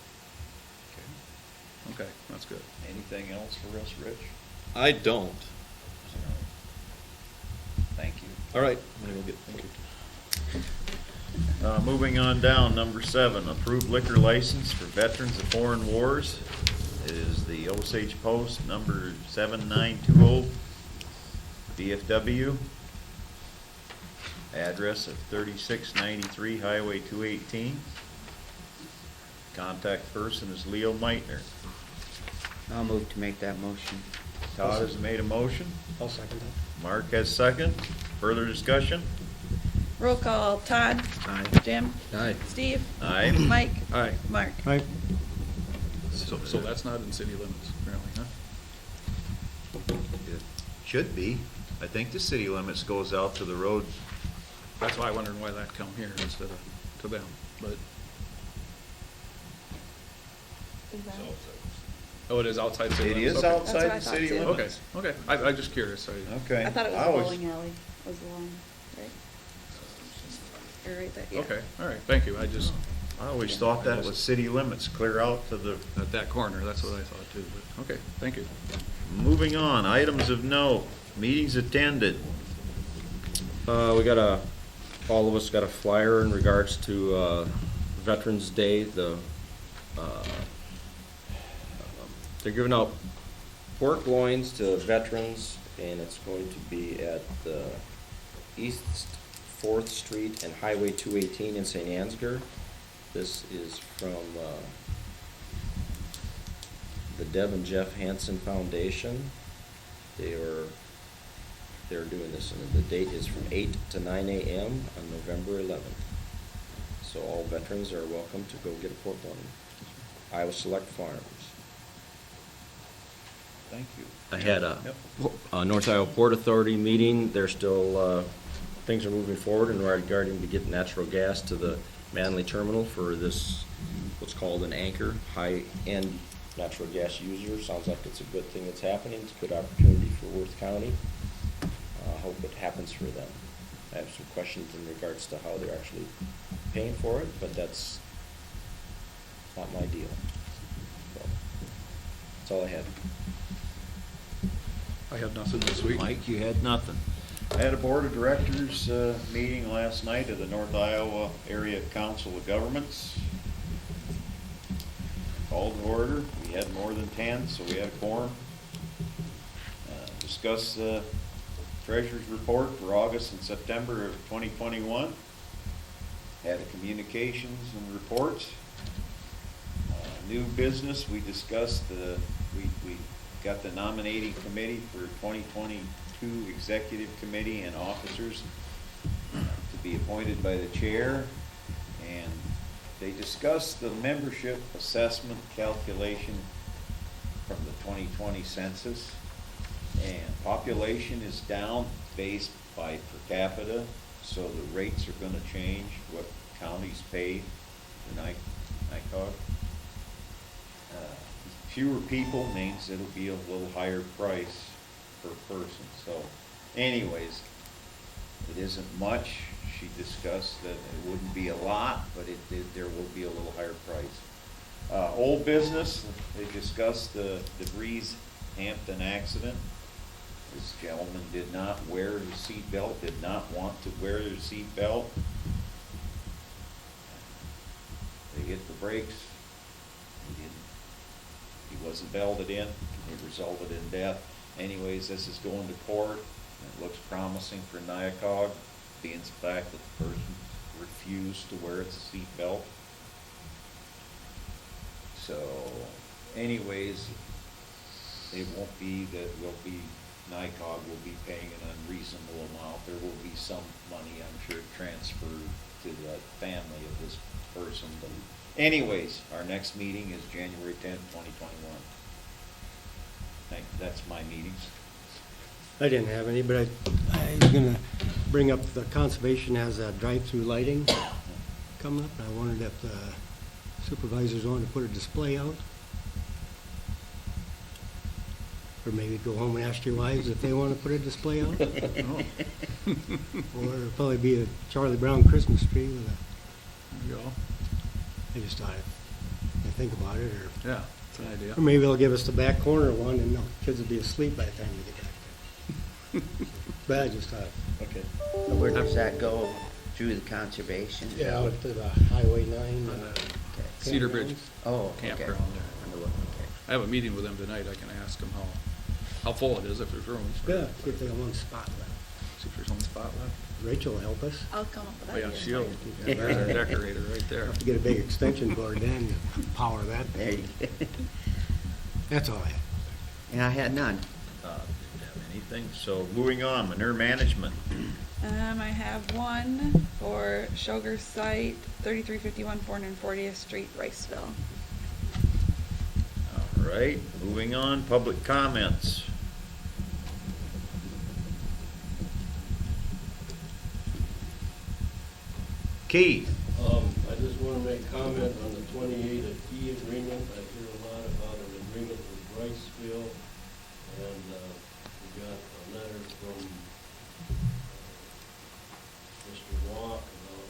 Okay, that's good. Anything else for us, Rich? I don't. Thank you. All right, I'm gonna go get, thank you. Moving on down, number 7, approved liquor license for Veterans of Foreign Wars. It is the Osage Post, number 7920, VFW. address of 3693 Highway 218. Contact person is Leo Meitner. I'll move to make that motion. Todd has made a motion. I'll second that. Mark has second. Further discussion? Roll call, Todd? Aye. Jim? Aye. Steve? Aye. Mike? Aye. Mark? Right, So that's not in city limits, apparently, huh? It should be. I think the city limits goes out to the road. That's why I wondered why that come here instead of to them, but, oh, it is outside city It limits? is Okay. outside the That's what I city thought, too. limits. Okay, I'm just curious. Okay. I thought it was a always- bowling alley, was the line, right? Or right there, yeah. Okay, all right, thank you, I always thought that was city limits, clear out to the, at that corner, that's what I thought too, but, okay, thank you. moving on, items of note, meetings attended. We got all of us got a flyer in regards to Veterans Day. They're giving out pork loins to veterans, and it's going to be at the East 4th Street and Highway 218 in St. Ansgar. This is from the Deb and Jeff Hansen Foundation. They're doing this, and the date is from 8 to 9 a.m. on November 11th. So all veterans are welcome to go get a pork loin. Iowa Select Farms. Thank you. I had a North Iowa Port Authority meeting. They're still, things are moving forward in regarding to get natural gas to the Manly Terminal for this, what's called an anchor, high-end natural gas user. Sounds like it's a good thing that's happening. It's a good opportunity for Worth County. I hope it happens for them. I have some questions in regards to how they're actually paying for it, but that's not my deal. So, that's all I had. I have nothing this week. Mike, you had nothing. I had a board of directors meeting last night of the North Iowa Area Council of Governments. Called to order. We had more than 10, so we had a quorum. Discuss the treasurer's report for August and September of 2021. Had a communications and reports. New business, we discussed we got the nominating committee for 2022 executive committee and officers to be appointed by the chair, and they discussed the membership assessment calculation from the 2020 census, and population is down based by per capita, so the rates are going to change what counties pay for NICOG. Fewer people means it'll be a little higher price per person. So anyways, it isn't much. She discussed that it wouldn't be a lot, but there will be a little higher price. Old business, they discussed the Breeze Hampton accident. This gentleman did not wear his seatbelt, did not want to wear his seatbelt. They hit the brakes. He wasn't belted in. It resulted in death. Anyways, this is going to court. It looks promising for NICOG, being the fact that the person refused to wear its seatbelt. So, anyways, it won't be that NICOG will be paying an unreasonable amount. There will be some money, I'm sure, transferred to the family of this person. But anyways, our next meeting is January 10th, 2021. That's my meetings. I didn't have any, but I was gonna bring up the conservation has a drive-through lighting coming up. I wondered if the supervisors wanted to put a display out. Or maybe go home and ask your wives if they want to put a display out. Or it'll probably be a Charlie Brown Christmas tree with a, There you go. I just thought if I think about it, or Yeah, it's an idea. or maybe they'll give us the back corner one and the kids will be asleep by the time we get back there. But I just thought. Okay. Where does that go? Through the conservation? Yeah, out to the Highway 9. Cedar Bridge. Oh, okay. Campground there. I have a meeting with them tonight. I can ask them how full it is, if there's room. Yeah, see if they have one spot left. See if there's one spot spot left? Rachel will help us. I'll come up with Oh, yeah, ideas. she'll, yeah, there's our decorator right there. Have to get a big extension cord then to power that. There you go. That's all I have. And I had none. Didn't have anything, so moving on, manure management. I have one for Sugar Site, 3351 440th Street, Riceville. All right, moving on, public comments. Keith? I just want to make comment on the 28 key agreement. I hear a lot about an agreement with Riceville, and we got a letter from Mr. Walk about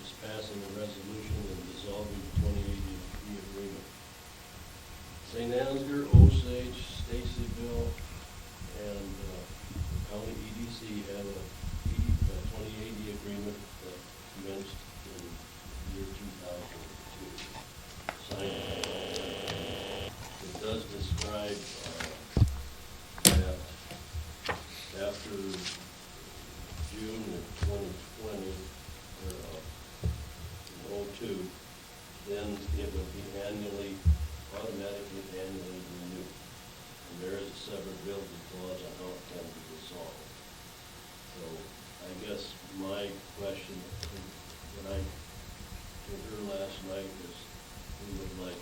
just passing a resolution and dissolving the 2080 key agreement. St. Ansgar, Osage, Stacyville, and County EDC have a 2080 agreement that commenced in the year 2002. Signed. It does describe that after June of 2020, or 02, then it would be automatically annually renewed. And there is a severability clause on how it can be dissolved. So I guess my question, when I told her last night, is we would like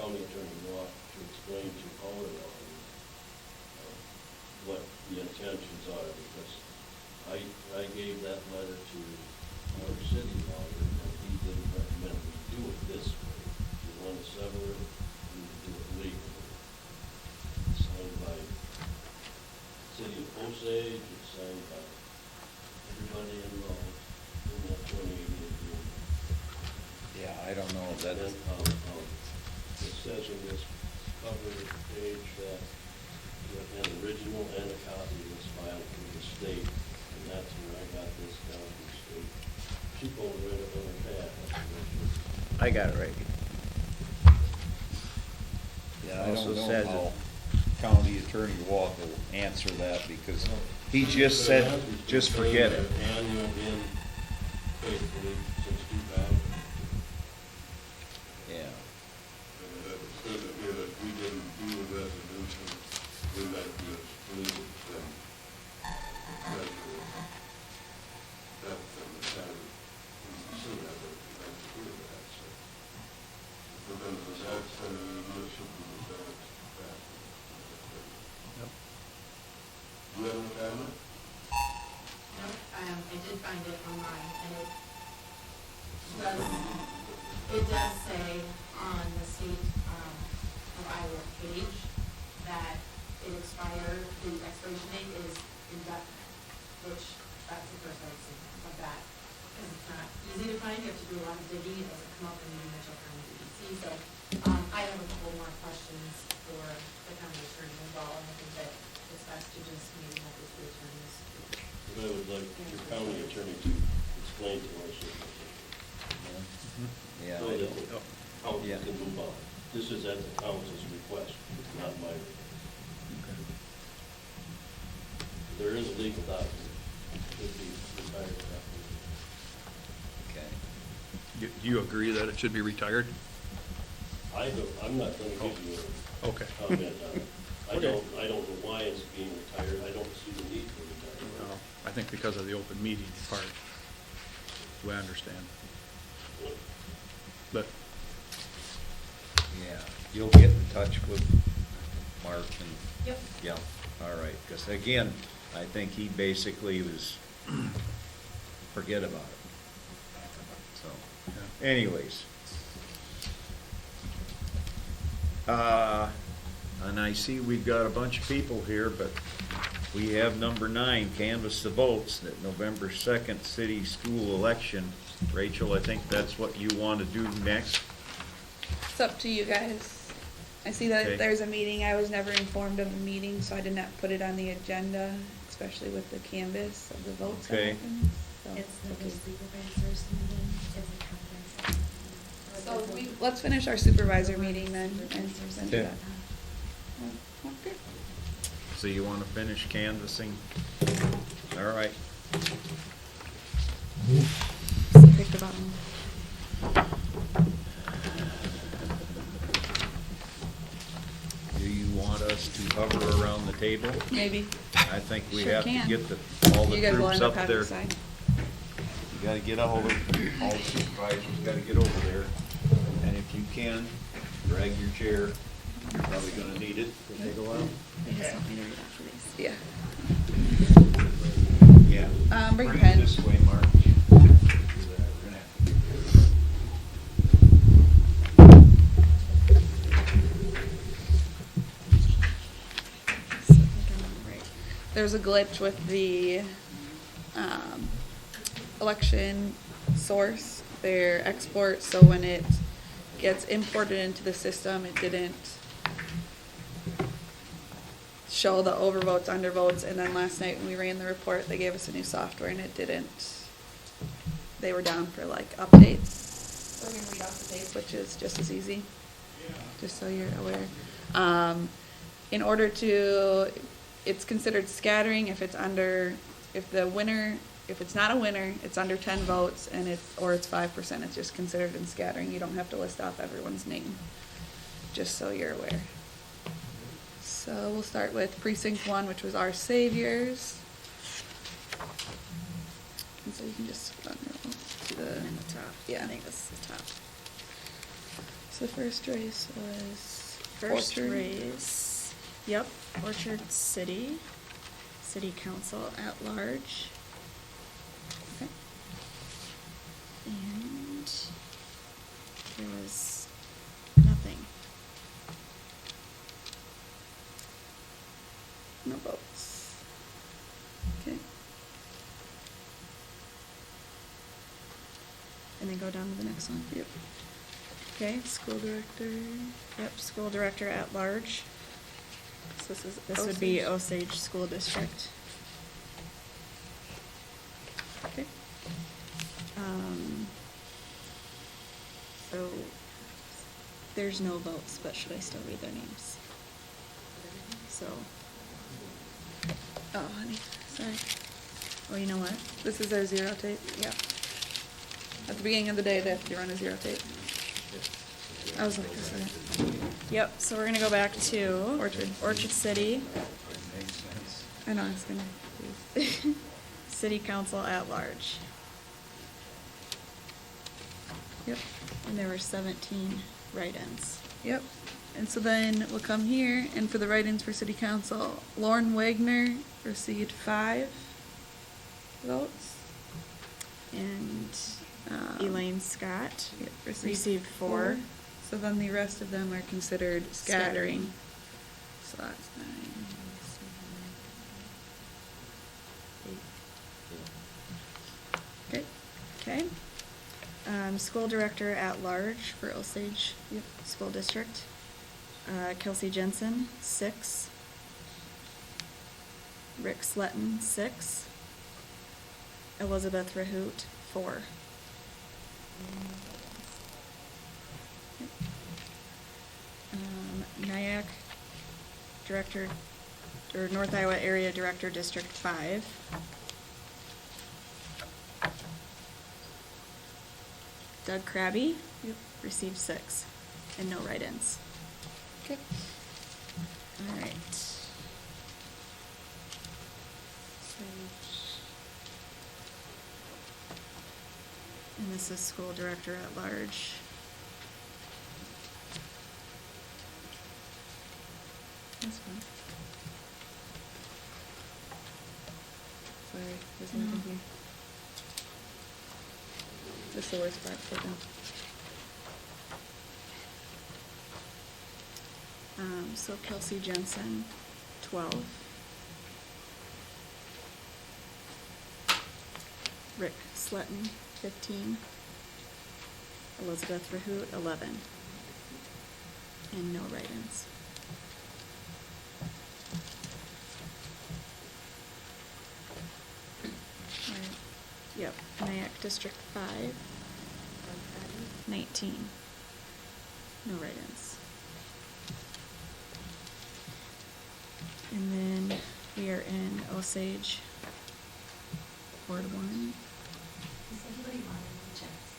County Attorney Watt to explain to our lawyer what the intentions are, because I gave that letter to our city lawyer, and he didn't recommend we do it this way. If you want to sever it, we would do it legally. It's signed by City of Osage, it's signed by everybody involved in that 2080 agreement. Yeah, I don't know if that And is. it says in this cover page that an original and a copy was filed through the state, and that's where I got this down from the state. She pulled it right up on her pad. I got it right here. Yeah, I Also don't know says how County Attorney Walk will answer that, because he just said, just forget it. Annual in faithfully since 2000. Yeah. It says it here that we didn't do a resolution, we might be excluded from treasurer. That's from the town. We should have it, that's clear that, so. But then the results, then you should be the best. Do you have any comment? No, I did find it online, and it does say on the state of Iowa page that it expired, the expiration date is indefinite, which that's the first I've seen of that, because it's not easy to find, you have to do a lot of digging, it doesn't come up in the Mitchell County DEC, so I have a couple more questions for the county attorney as well, and I think that it's best to just maybe have the two attorneys. But I would like your county attorney to explain to us. Yeah, So I that don't- the council can move on. This is at the council's request, not mine. There is a legal document, it should be retired after. Okay. Do you agree that it should be retired? I'm not gonna give you a Okay. comment on it. Okay. I don't know why it's being retired, I don't see the need for retirement. Well, I think because of the open meeting part, we understand. But Yeah, you'll get in touch with Mark and. Yep. Yeah, all right, because again, I think he basically was, forget about it. So, anyways. And I see we've got a bunch of people here, but we have number 9, canvass the votes, that November 2nd city school election. Rachel, I think that's what you want to do next. It's up to you guys. I see that Okay. there's a meeting. I was never informed of the meeting, so I did not put it on the agenda, especially with the canvas of the votes. that Okay. happened. So, It's the okay. supervisor's meeting, it's a conference. So let's finish our supervisor meeting then, and then do Okay. that. Okay. So you wanna finish canvassing? All right. Pick the bottom. Do you want us to hover around the table? Maybe. I think we Sure have to can. get all the You guys will troops end up up having there. to sign. You gotta get all the supervisors, gotta get over there. And if you can, drag your chair. You're probably gonna need it. Take a while. Yeah. Yeah. Bring your pen. This way, Mark. There's a glitch with the election source, their export, so when it gets imported into the system, it didn't show the overvotes, undervotes, and then last night when we ran the report, they gave us a new software and it didn't, they were down for like updates. We're gonna read off the tape, which is just as easy, just so you're aware. In order to, it's considered scattering if it's under, if the winner, if it's not a winner, it's under 10 votes and or it's 5%, it's just considered in scattering. You don't have to list off everyone's name, just so you're aware. So we'll start with precinct 1, which was our saviors. And so you can just unroll to the top. Yeah, I think this is the top. So the first race was First Orchard. race, yep, Orchard City, City Council at Large. Okay. And there was nothing. No votes. Okay. And then go down to the next one. Yep. Okay, school director. Yep, School Director at Large. So this is This would be Osage. Osage School District. Okay. So there's no votes, but should I still read their names? So, Oh, honey, sorry. oh, you know what? This is our zero tape. Yep. At the beginning of the day, they have to run a zero tape. I was like, this is Yep, so we're gonna go back to Orchard City, I know, I was gonna. City Council at Large. Yep. And there were 17 write-ins. Yep. And so then we'll come here, and for the write-ins for city council, Lauren Wagner received 5 votes. And Elaine Scott Yep, received 4. So then the rest of them are considered scattering. So that's 9, 7, 8. Okay. School Director at Large for Osage School District. Kelsey Jensen, 6. Rick Sletton, 6. Elizabeth Rahoot, 4. Nyack Director, or North Iowa Area Director, District 5. Doug Krabby received 6, and no write-ins. Okay. All right. And this is School Director at Large. That's fine. Sorry, there's nothing here. This is the worst part for them. So Kelsey Jensen, 12. Rick Sletton, 15. Elizabeth Rahoot, 11. And no write-ins. Yep, Nyack District 5, 19. No write-ins. And then Osage, Ward 1. Does anybody want any checks?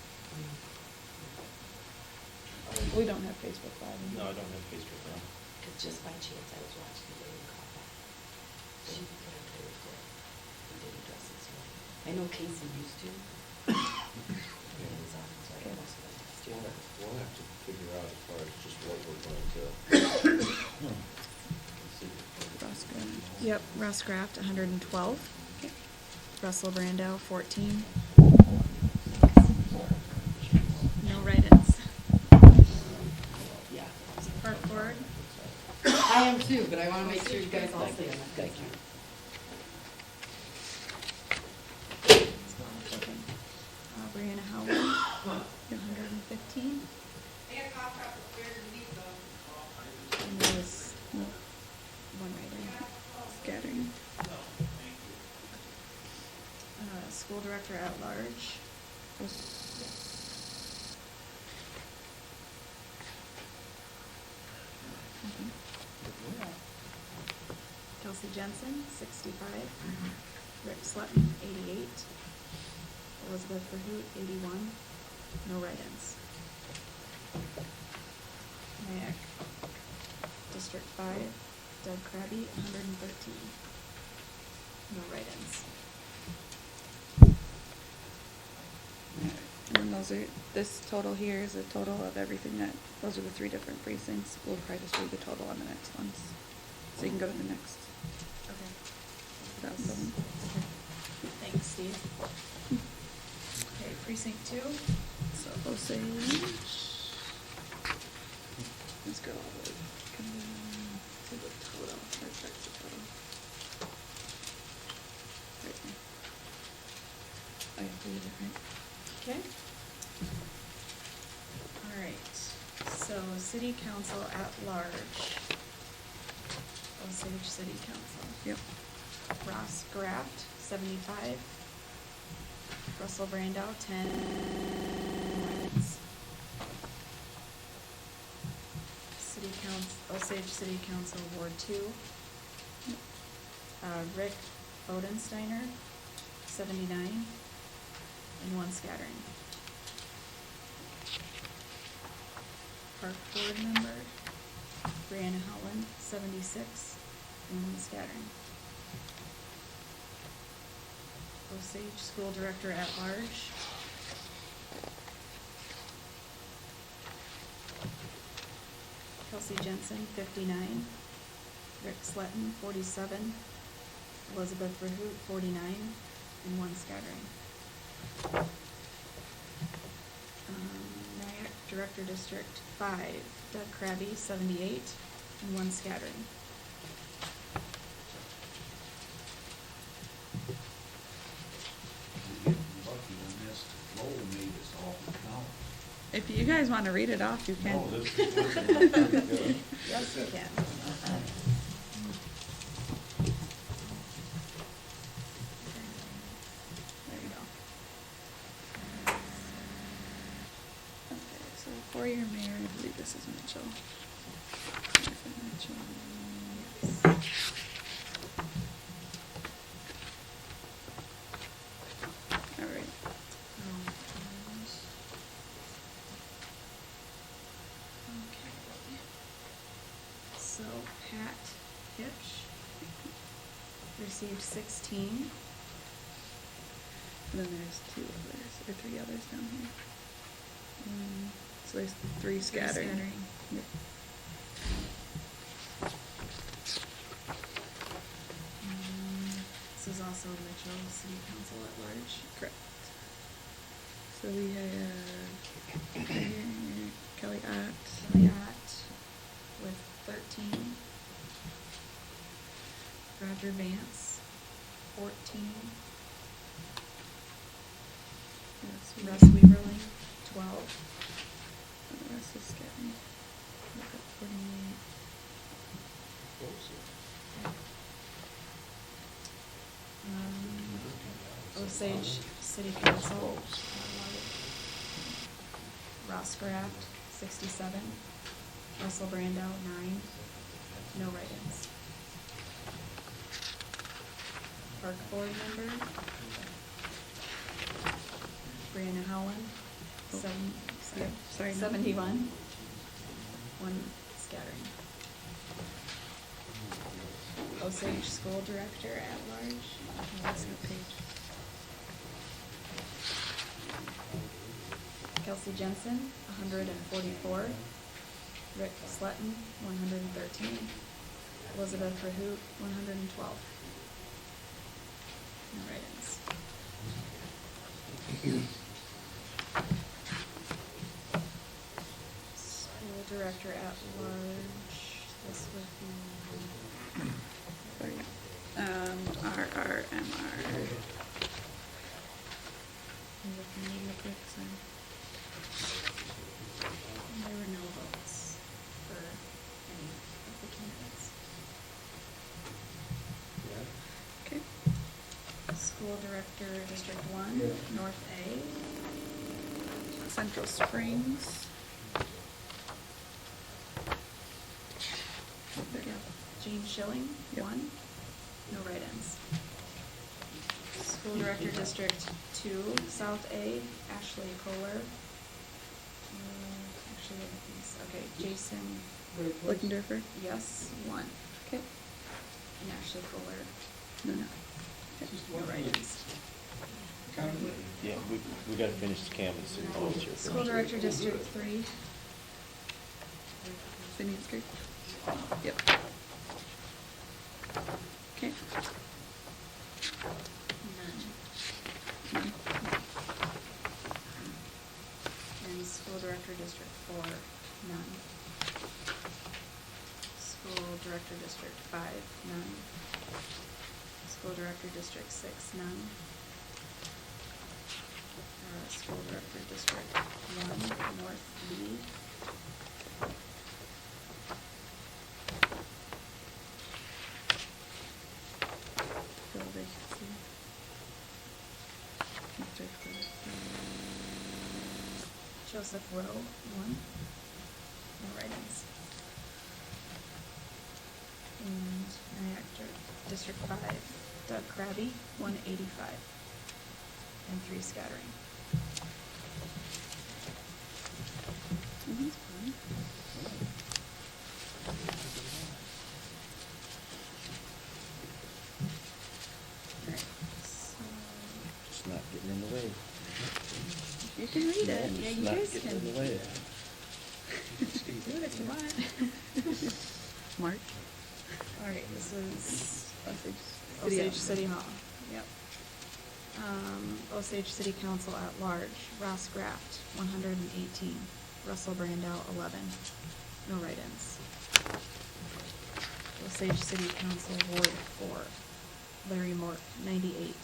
We don't have Facebook Live. No, I don't have Facebook now. Because just by chance, I was watching the lady call back. She put her Thursday. We did address it this morning. I know Casey used to. And it was on, so I must have asked you. We'll have to figure out as far as just what we're going to. Ross Graft. Yep, Ross Graft, 112. Russell Brandow, 14. No write-ins. Yeah. Park Board. I am too, but I want to make sure you guys all see it. Thank you. Brianna Howard, 115. And there was one write-in, scattering. School Director at Large was Kelsey Jensen, 65. Rick Slutton, 88. Elizabeth Verhoot, 81. No write-ins. Nyack, District 5. Doug Krabby, 113. No write-ins. And then those are, this total here is a total of everything that, those are the 3 different precincts. We'll probably just read the total on the next ones. So you can go to the next. Okay. That's the one. Okay. Thanks, Steve. Okay, precinct 2. So Osage. Let's go all the way to the total. Let's check the total. Right there. I have to read it, right? Okay. All right, so City Council at Large. Osage City Council. Yep. Ross Graft, 75. Russell Brandow, 10. City Council, Osage City Council, Ward 2. Rick Bodensteiner, 79. And 1 scattering. Park Board member, Brianna Howland, 76, and 1 scattering. Osage School Director at Large, Kelsey Jensen, 59, Rick Sletton, 47, Elizabeth Verhoot, 49, and 1 scattering. Nyack Director District 5, Doug Krabby, 78, and 1 scattering. If you guys want to read it off, you can. No, this is good. Yes, you can. There you go. Okay, so 4-year mayor, I believe this is Mitchell. Mitchell, yes. All right. Okay. So Pat Hitch received 16. And then there's 2 others, or 3 others down here. So there's 3 scattering. Yep. This is also Mitchell City Council at Large. Correct. So we have Kelly Ott with 13. Roger Vance, 14. Yes, Russ Weaverling, 12. And the rest is scattering. Look at 48. Osage City Council, Ross Graft, 67. Russell Brandow, 9. No write-ins. Park Board member, Brianna Howland, Sorry, no. 71, one scattering. Osage School Director at Large, that's the page. Kelsey Jensen, 144. Rick Slutton, 113. Elizabeth Rahoot, 112. No write-ins. School Director at Large, this would be RRMR. I'm looking real quick, sorry. There were no votes for any of the candidates. Okay. School Director, District 1, North A. Central Springs. Jean Schilling, 1. No write-ins. School Director, District 2, South A, Ashley Kohler. Actually, okay, Jason Lickendorfer? Yes, 1. Okay. And Ashley Kohler, No. no write-ins. Yeah, we gotta finish the canvas and post here. School Director, District 3. Sininsky? Yep. Okay. None. And School Director, District 4, none. School Director, District 5, none. School Director, District 6, none. School Director, District 1, North B. Phil vacancy. Joseph Rowe, 1. No write-ins. And District 5, Doug Krabby, 185. And 3 scattering. That's fine. Alright, so Just not getting in the way. you can read it. Yeah, Just you not guys getting can in the way. do it if you want. March? Alright, this is City Osage City Hall. Yep. Osage City Council at Large, Ross Graft, 118. Russell Brandell, 11. No write-ins. Osage City Council Ward 4, Larry Mork, 98.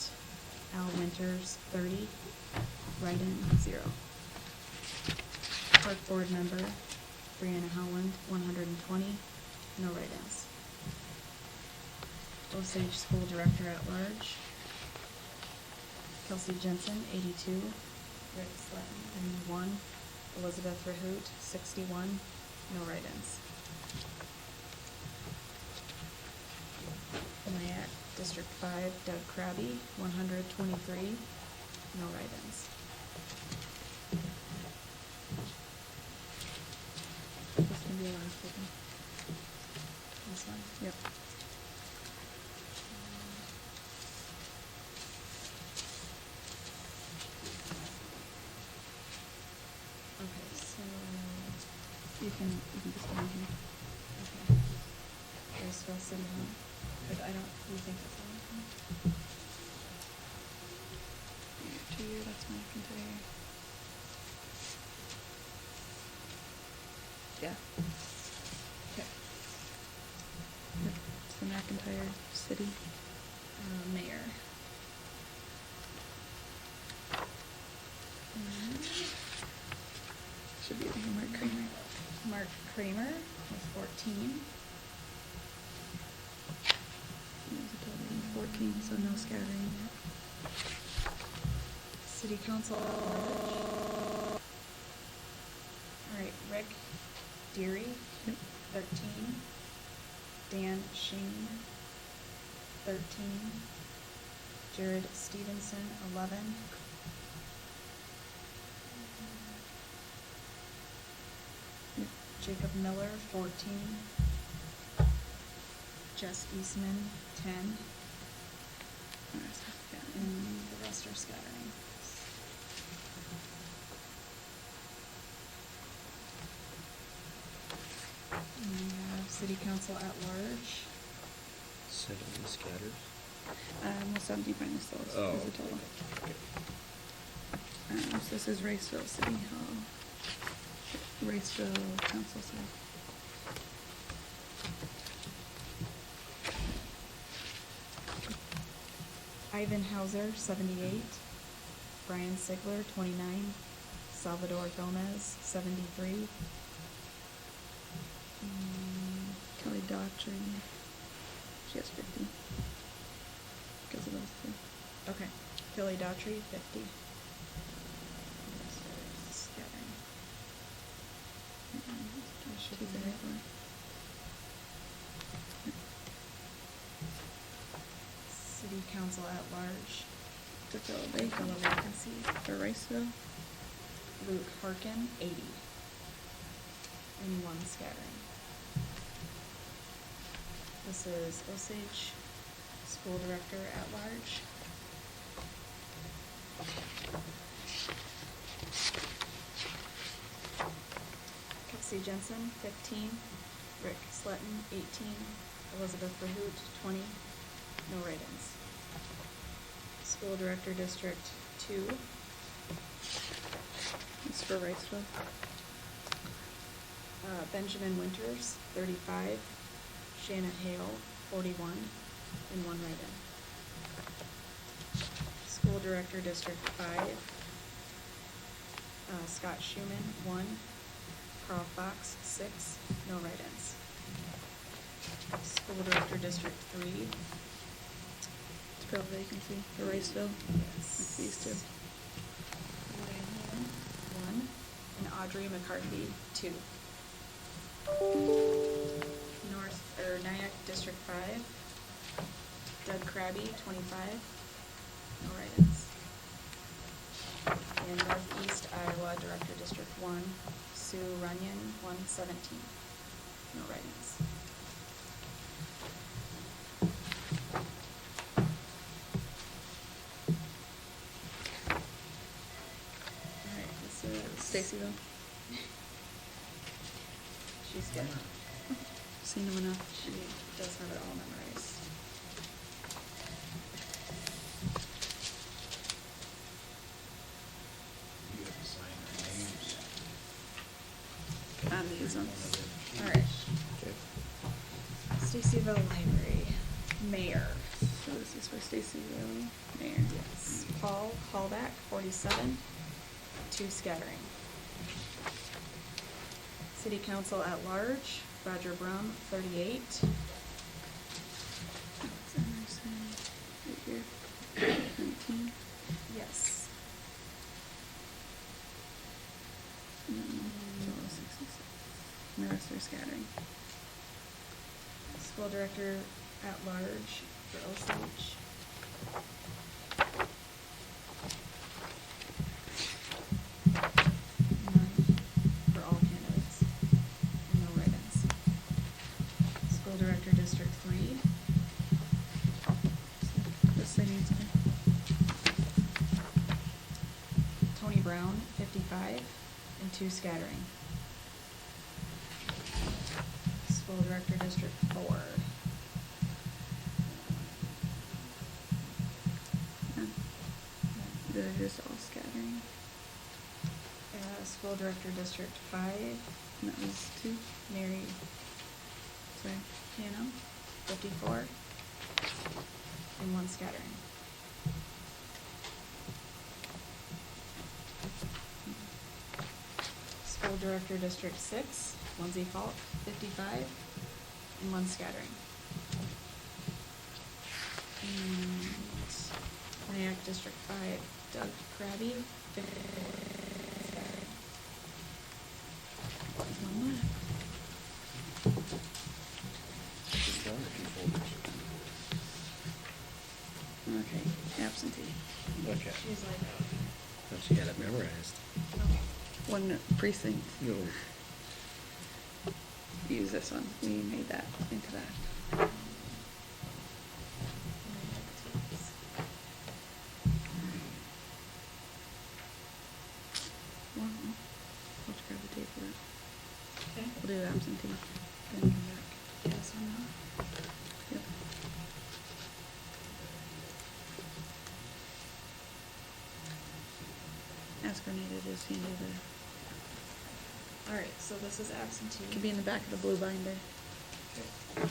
Al Winters, 30. Write-in, 0. Park Board Member, Brianna Howland, 120. No write-ins. Osage School Director at Large, Kelsey Jensen, 82. Rick Sletton, 91. Elizabeth Rahoot, 61. No write-ins. Nyack, District 5, Doug Krabby, 123. No write-ins. This can be a last one. This one? Yep. Okay, so, You can just go in here. okay. Roseville City Hall, but I don't, you think that's all? To you, that's McIntyre. Yeah. Okay. Yep, it's the McIntyre City. Mayor. Should be Mark Kramer. Mark Kramer with 14. It was a total of 14, so no scattering. City Council. All right, Rick Deary, Yep. 13. Dan Shane, 13. Jared Stevenson, 11. Jacob Miller, 14. Jess Eastman, 10. And the rest are scattering. And we have city council at large. 7 scatters. Well, 17 minus those Oh, is the total. So this is Raceville City Hall. Raceville Council, sorry. Ivan Hauser, 78. Brian Sigler, 29. Salvador Gomez, 73. Kelly Daughtry, she has 50. Because of those two. Okay. Kelly Daughtry, 50. Scattering. Should be there for. City council at large. To fill a vacancy for Riceville. Luke Harkin, 80. And 1 scattering. This is Osage School Director at Large. Kelsey Jensen, 15. Rick Sletton, 18. Elizabeth Bahoot, 20. No write-ins. School Director District 2. It's for Riceville. Benjamin Winters, 35. Shanna Hale, 41, and 1 write-in. School Director District 5. Scott Schumann, 1. Carl Fox, 6, no write-ins. School Director District 3. To fill vacancy for Riceville. Yes. It's these two. 1, and Audrey McCarthy, 2. Nyack District 5. Doug Krabby, 25. No write-ins. And Northeast Iowa Director District 1. Sue Runyon, 117. No write-ins. Alright, this is Stacyville. She's good. Seen them enough. She does have it all memorized. You have to sign our names. On these ones. Alright. Stacyville Library. Mayor. So this is for Stacyville. Mayor. Yes. Paul Hallback, 47. 2 scattering. City Council at Large. Roger Brum, 38. Right here. 19. Yes. And then total 66. And the rest are scattering. School Director at Large for Osage. Director District 3. This thing needs to. Tony Brown, 55, and 2 scattering. School Director District 4. They're just all scattering. School Director District 5, and that was 2. Mary. Sorry. Hannah, 54, and 1 scattering. School Director District 6, Lindsay Falk, 55, and 1 scattering. And Nyack District 5, Doug Krabby, 1 left. Okay, absentee. Okay. She's like, But she had it memorized. One precinct. No. Use this one. We made that into that. Well, let's grab the tape for it. okay, We'll do the absentee. Then come back. yes or no? Yep. Ask Renee to just handle the, All right, so this is absentee. could be in the back of the blue binder. Okay.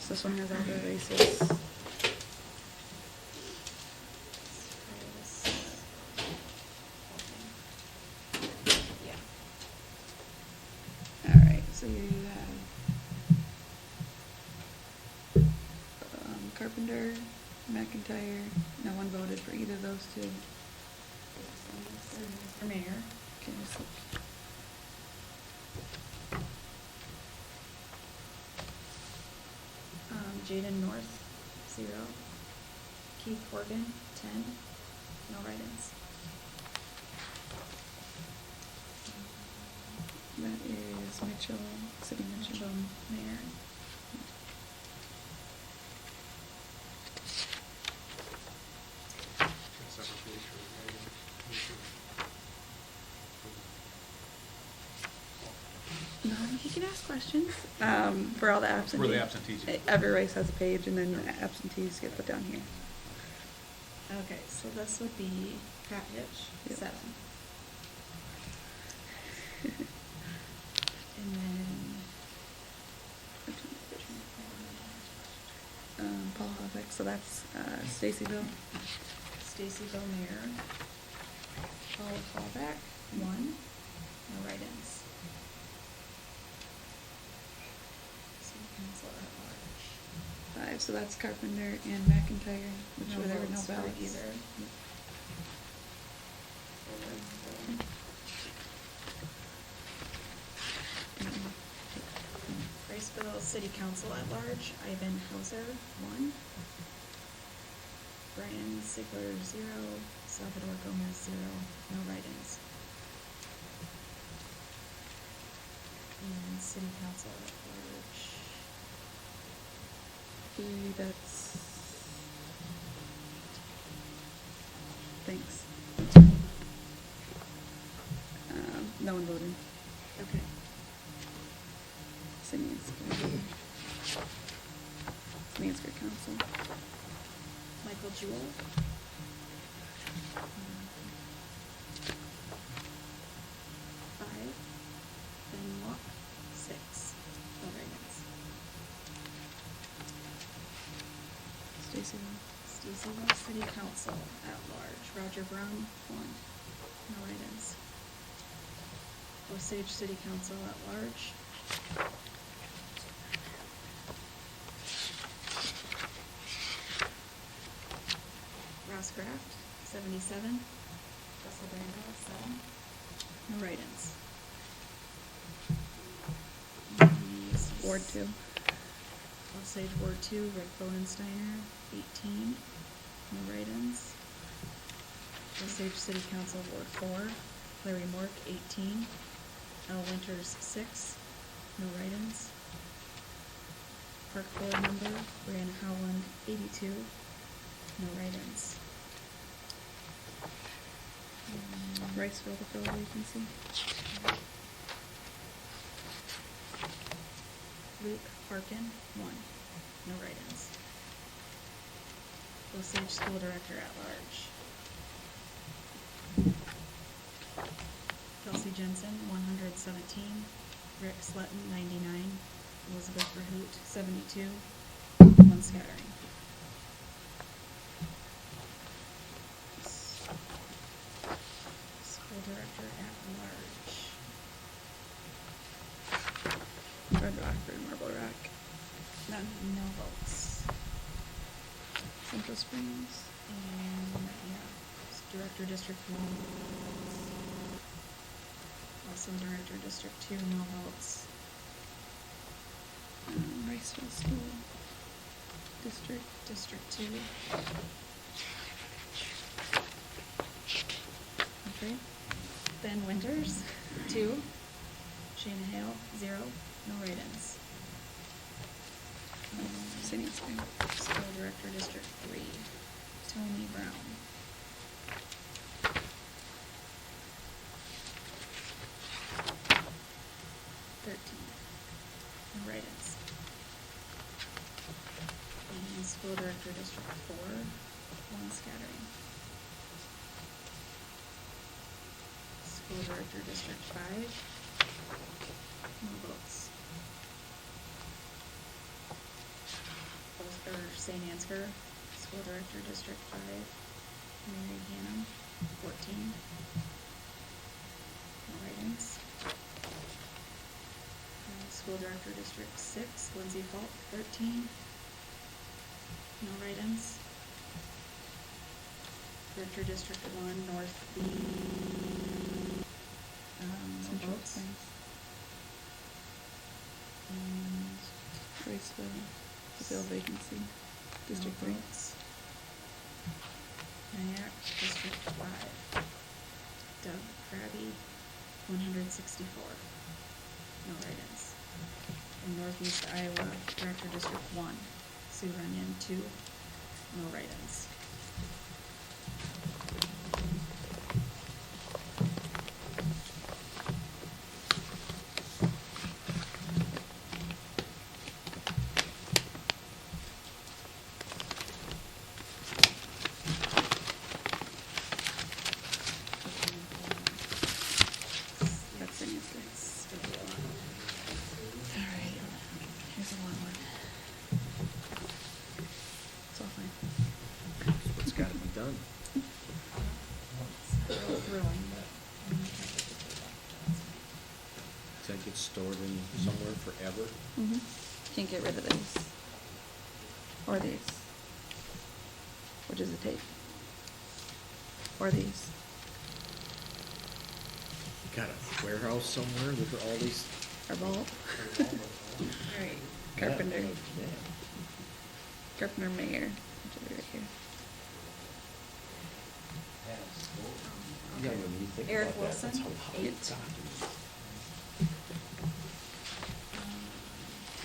So this one has all the races. Yeah. Alright, so you have Carpenter, McIntyre, no one voted for either of those two. For mayor. Okay, so Jaden North, 0. Keith Horgan, 10. No write-ins. that is Mitchell, City Mitchell. Mayor. No, he can ask questions, for all the absentees. For the absentees, yeah. Every race has a page and then the absentees get put down here. Okay, so this would be Pat Hitch, Yep. 7. And then, Paul Hovick, so that's, Stacyville. Stacyville Mayor. Paul Fallback, 1. No write-ins. City Council at large. 5, so that's Carpenter and McIntyre, which No were there were no votes for ballots. either. Riceville City Council at large, Ivan Hauser, 1. Brian Sigler, 0. Salvador Gomez, 0. No write-ins. And City Council at large. That's, thanks. No one voted. Okay. Mansfield Council. Michael Jewell. 5. Ben Walk, 6. No write-ins. Stacyville City Council at large, Roger Brown, 1. No write-ins. Osage City Council at large. Ross Kraft, 77. Russell Brandel, 7. No write-ins. Ward 2. Osage Ward 2, Rick Bodensteiner, 18. No write-ins. Osage City Council Ward 4, Larry Mork, 18. Al Winters, 6. No write-ins. Park Board member, Brianna Howland, 82. No write-ins. Riceville to fill a vacancy. Luke Harkin, 1. No write-ins. Osage School Director at large. Kelsey Jensen, 117. Rick Slutton, 99. Elizabeth Verhoot, 72. 1 scattering. School Director at large. Red Rockford, Marble Rock. None, no votes. Central Springs. And, Director District 1. Also Director District 2, no votes. Riceville School District. District 2. 3. Ben Winters, 2. Shannon Hale, 0. No write-ins. Cindy Spring. School Director, District 3. Tony Brown. 13. No write-ins. And School Director, District 4. 1 scattering. School Director, District 5. No votes. St. Ansgar, School Director, District 5, Mary Hannum, 14. No write-ins. School Director, District 6, Lindsay Falk, 13. No write-ins. Director, District 1, North B. No votes. And Race the fill vacancy. District 3. Nyack, District 5. Doug Krabby, 164. No write-ins. In Northeast Iowa, Director, District 1. Sue Runyon, 2. No write-ins. That's Cindy Spring. Alright, here's a long one. It's all fine. What's gotta be done? Thrilling, Does that get stored in somewhere forever? Mm-hmm. Can't get rid of these. Or these. Which is a tape. Or these. You got a warehouse somewhere with all these? Our vault. Alright. Carpenter. Yeah. Carpenter Mayor. Which is right here. Yeah, when you think Eric about that, that's Wilson, how 8. documents.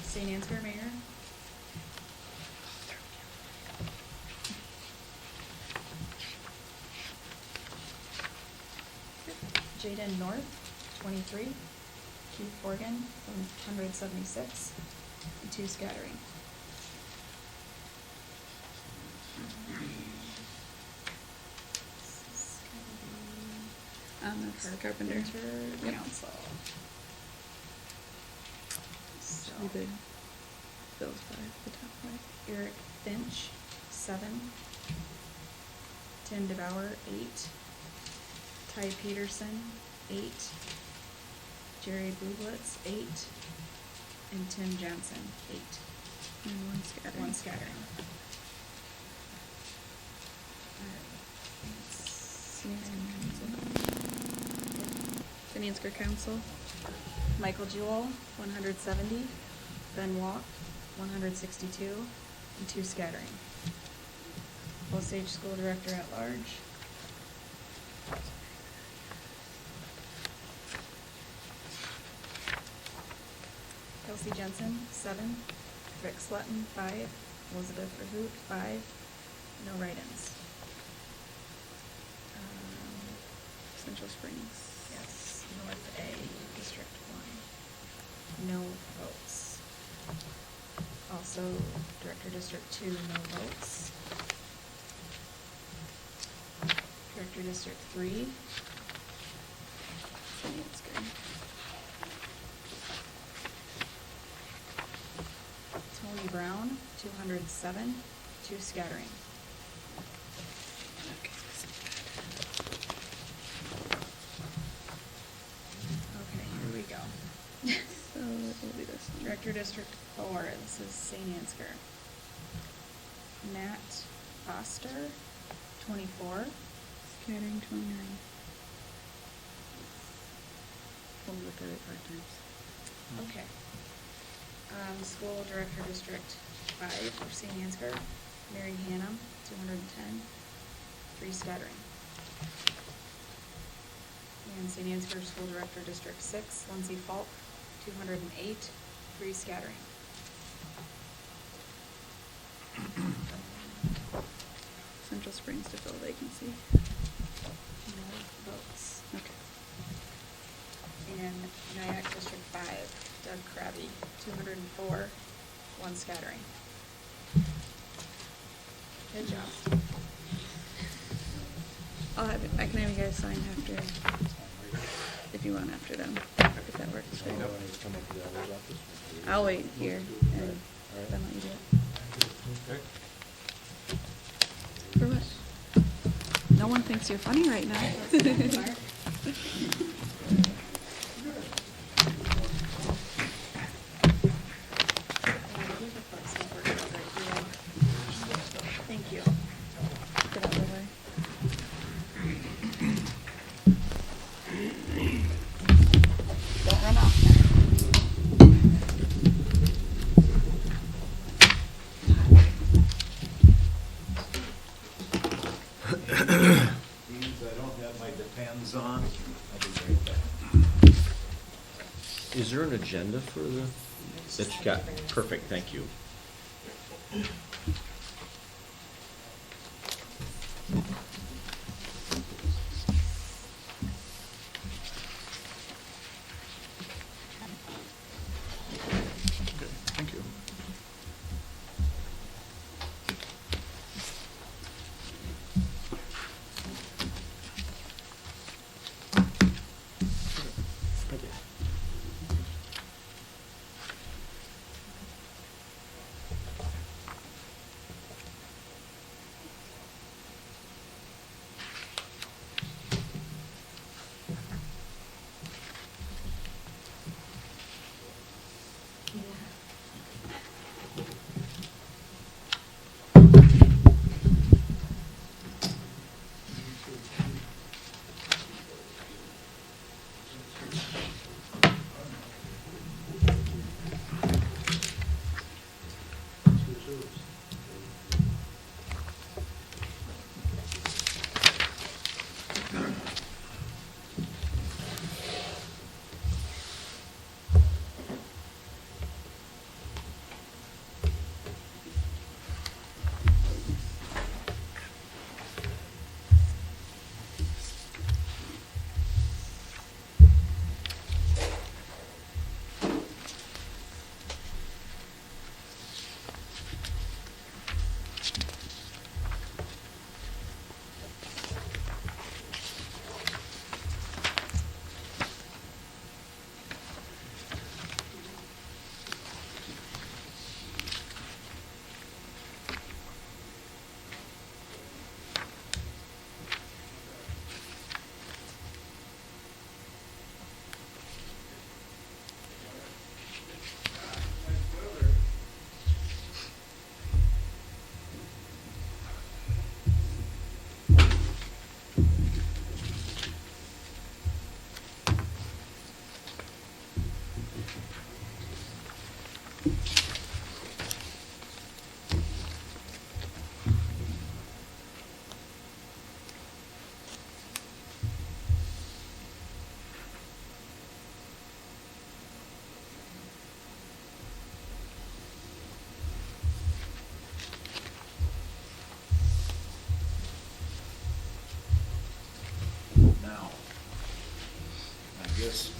St. Ansgar Mayor. Jaden North, 23. Keith Morgan, 176. And 2 scattering. That's Carpenter. Yep. Council. So, We did those 5, the top 5. Eric Finch, 7. Tim DeBauer, 8. Ty Peterson, 8. Jerry Bublitz, 8. And Tim Johnson, 8. And 1 scattering. 1 scattering. Cindy Ansgar Council. Michael Jewell, 170. Ben Walk, 162. And 2 scattering. Osage School Director at Large. Kelsey Jensen, 7. Rick Slutton, 5. Elizabeth Rahoot, 5. No write-ins. Central Springs. Yes, North A, District 1. No votes. Also, Director, District 2, no votes. Director, District 3. Cindy Ansgar. Tony Brown, 207, 2 scattering. Okay, here we go. So it will be this one. Director, District 4, this is St. Ansgar. Nat Foster, 24. Scattering 29. We'll look at it 5 times. Okay. School Director, District 5 for St. Ansgar, Mary Hannum, 210, 3 scattering. And St. Ansgar School Director, District 6, Lindsay Falk, 208, 3 scattering. Central Springs to fill vacancy. No votes. Okay. And Nyack District 5, Doug Krabby, 204, 1 scattering. Good job. I can have you guys sign after, if you want after them, if that works for you. I'll wait here and then let you do it. For what? No one thinks you're funny right now. Thank you. Get out of the way. Don't run off now. Means I don't have my Depends on. I'll be right back. Is there an agenda for the, that you got? Perfect, thank you. Thank you. Thank you. Now, I guess,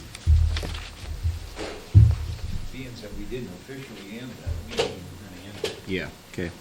being that we didn't officially end that meeting, we're gonna end it. Yeah, okay.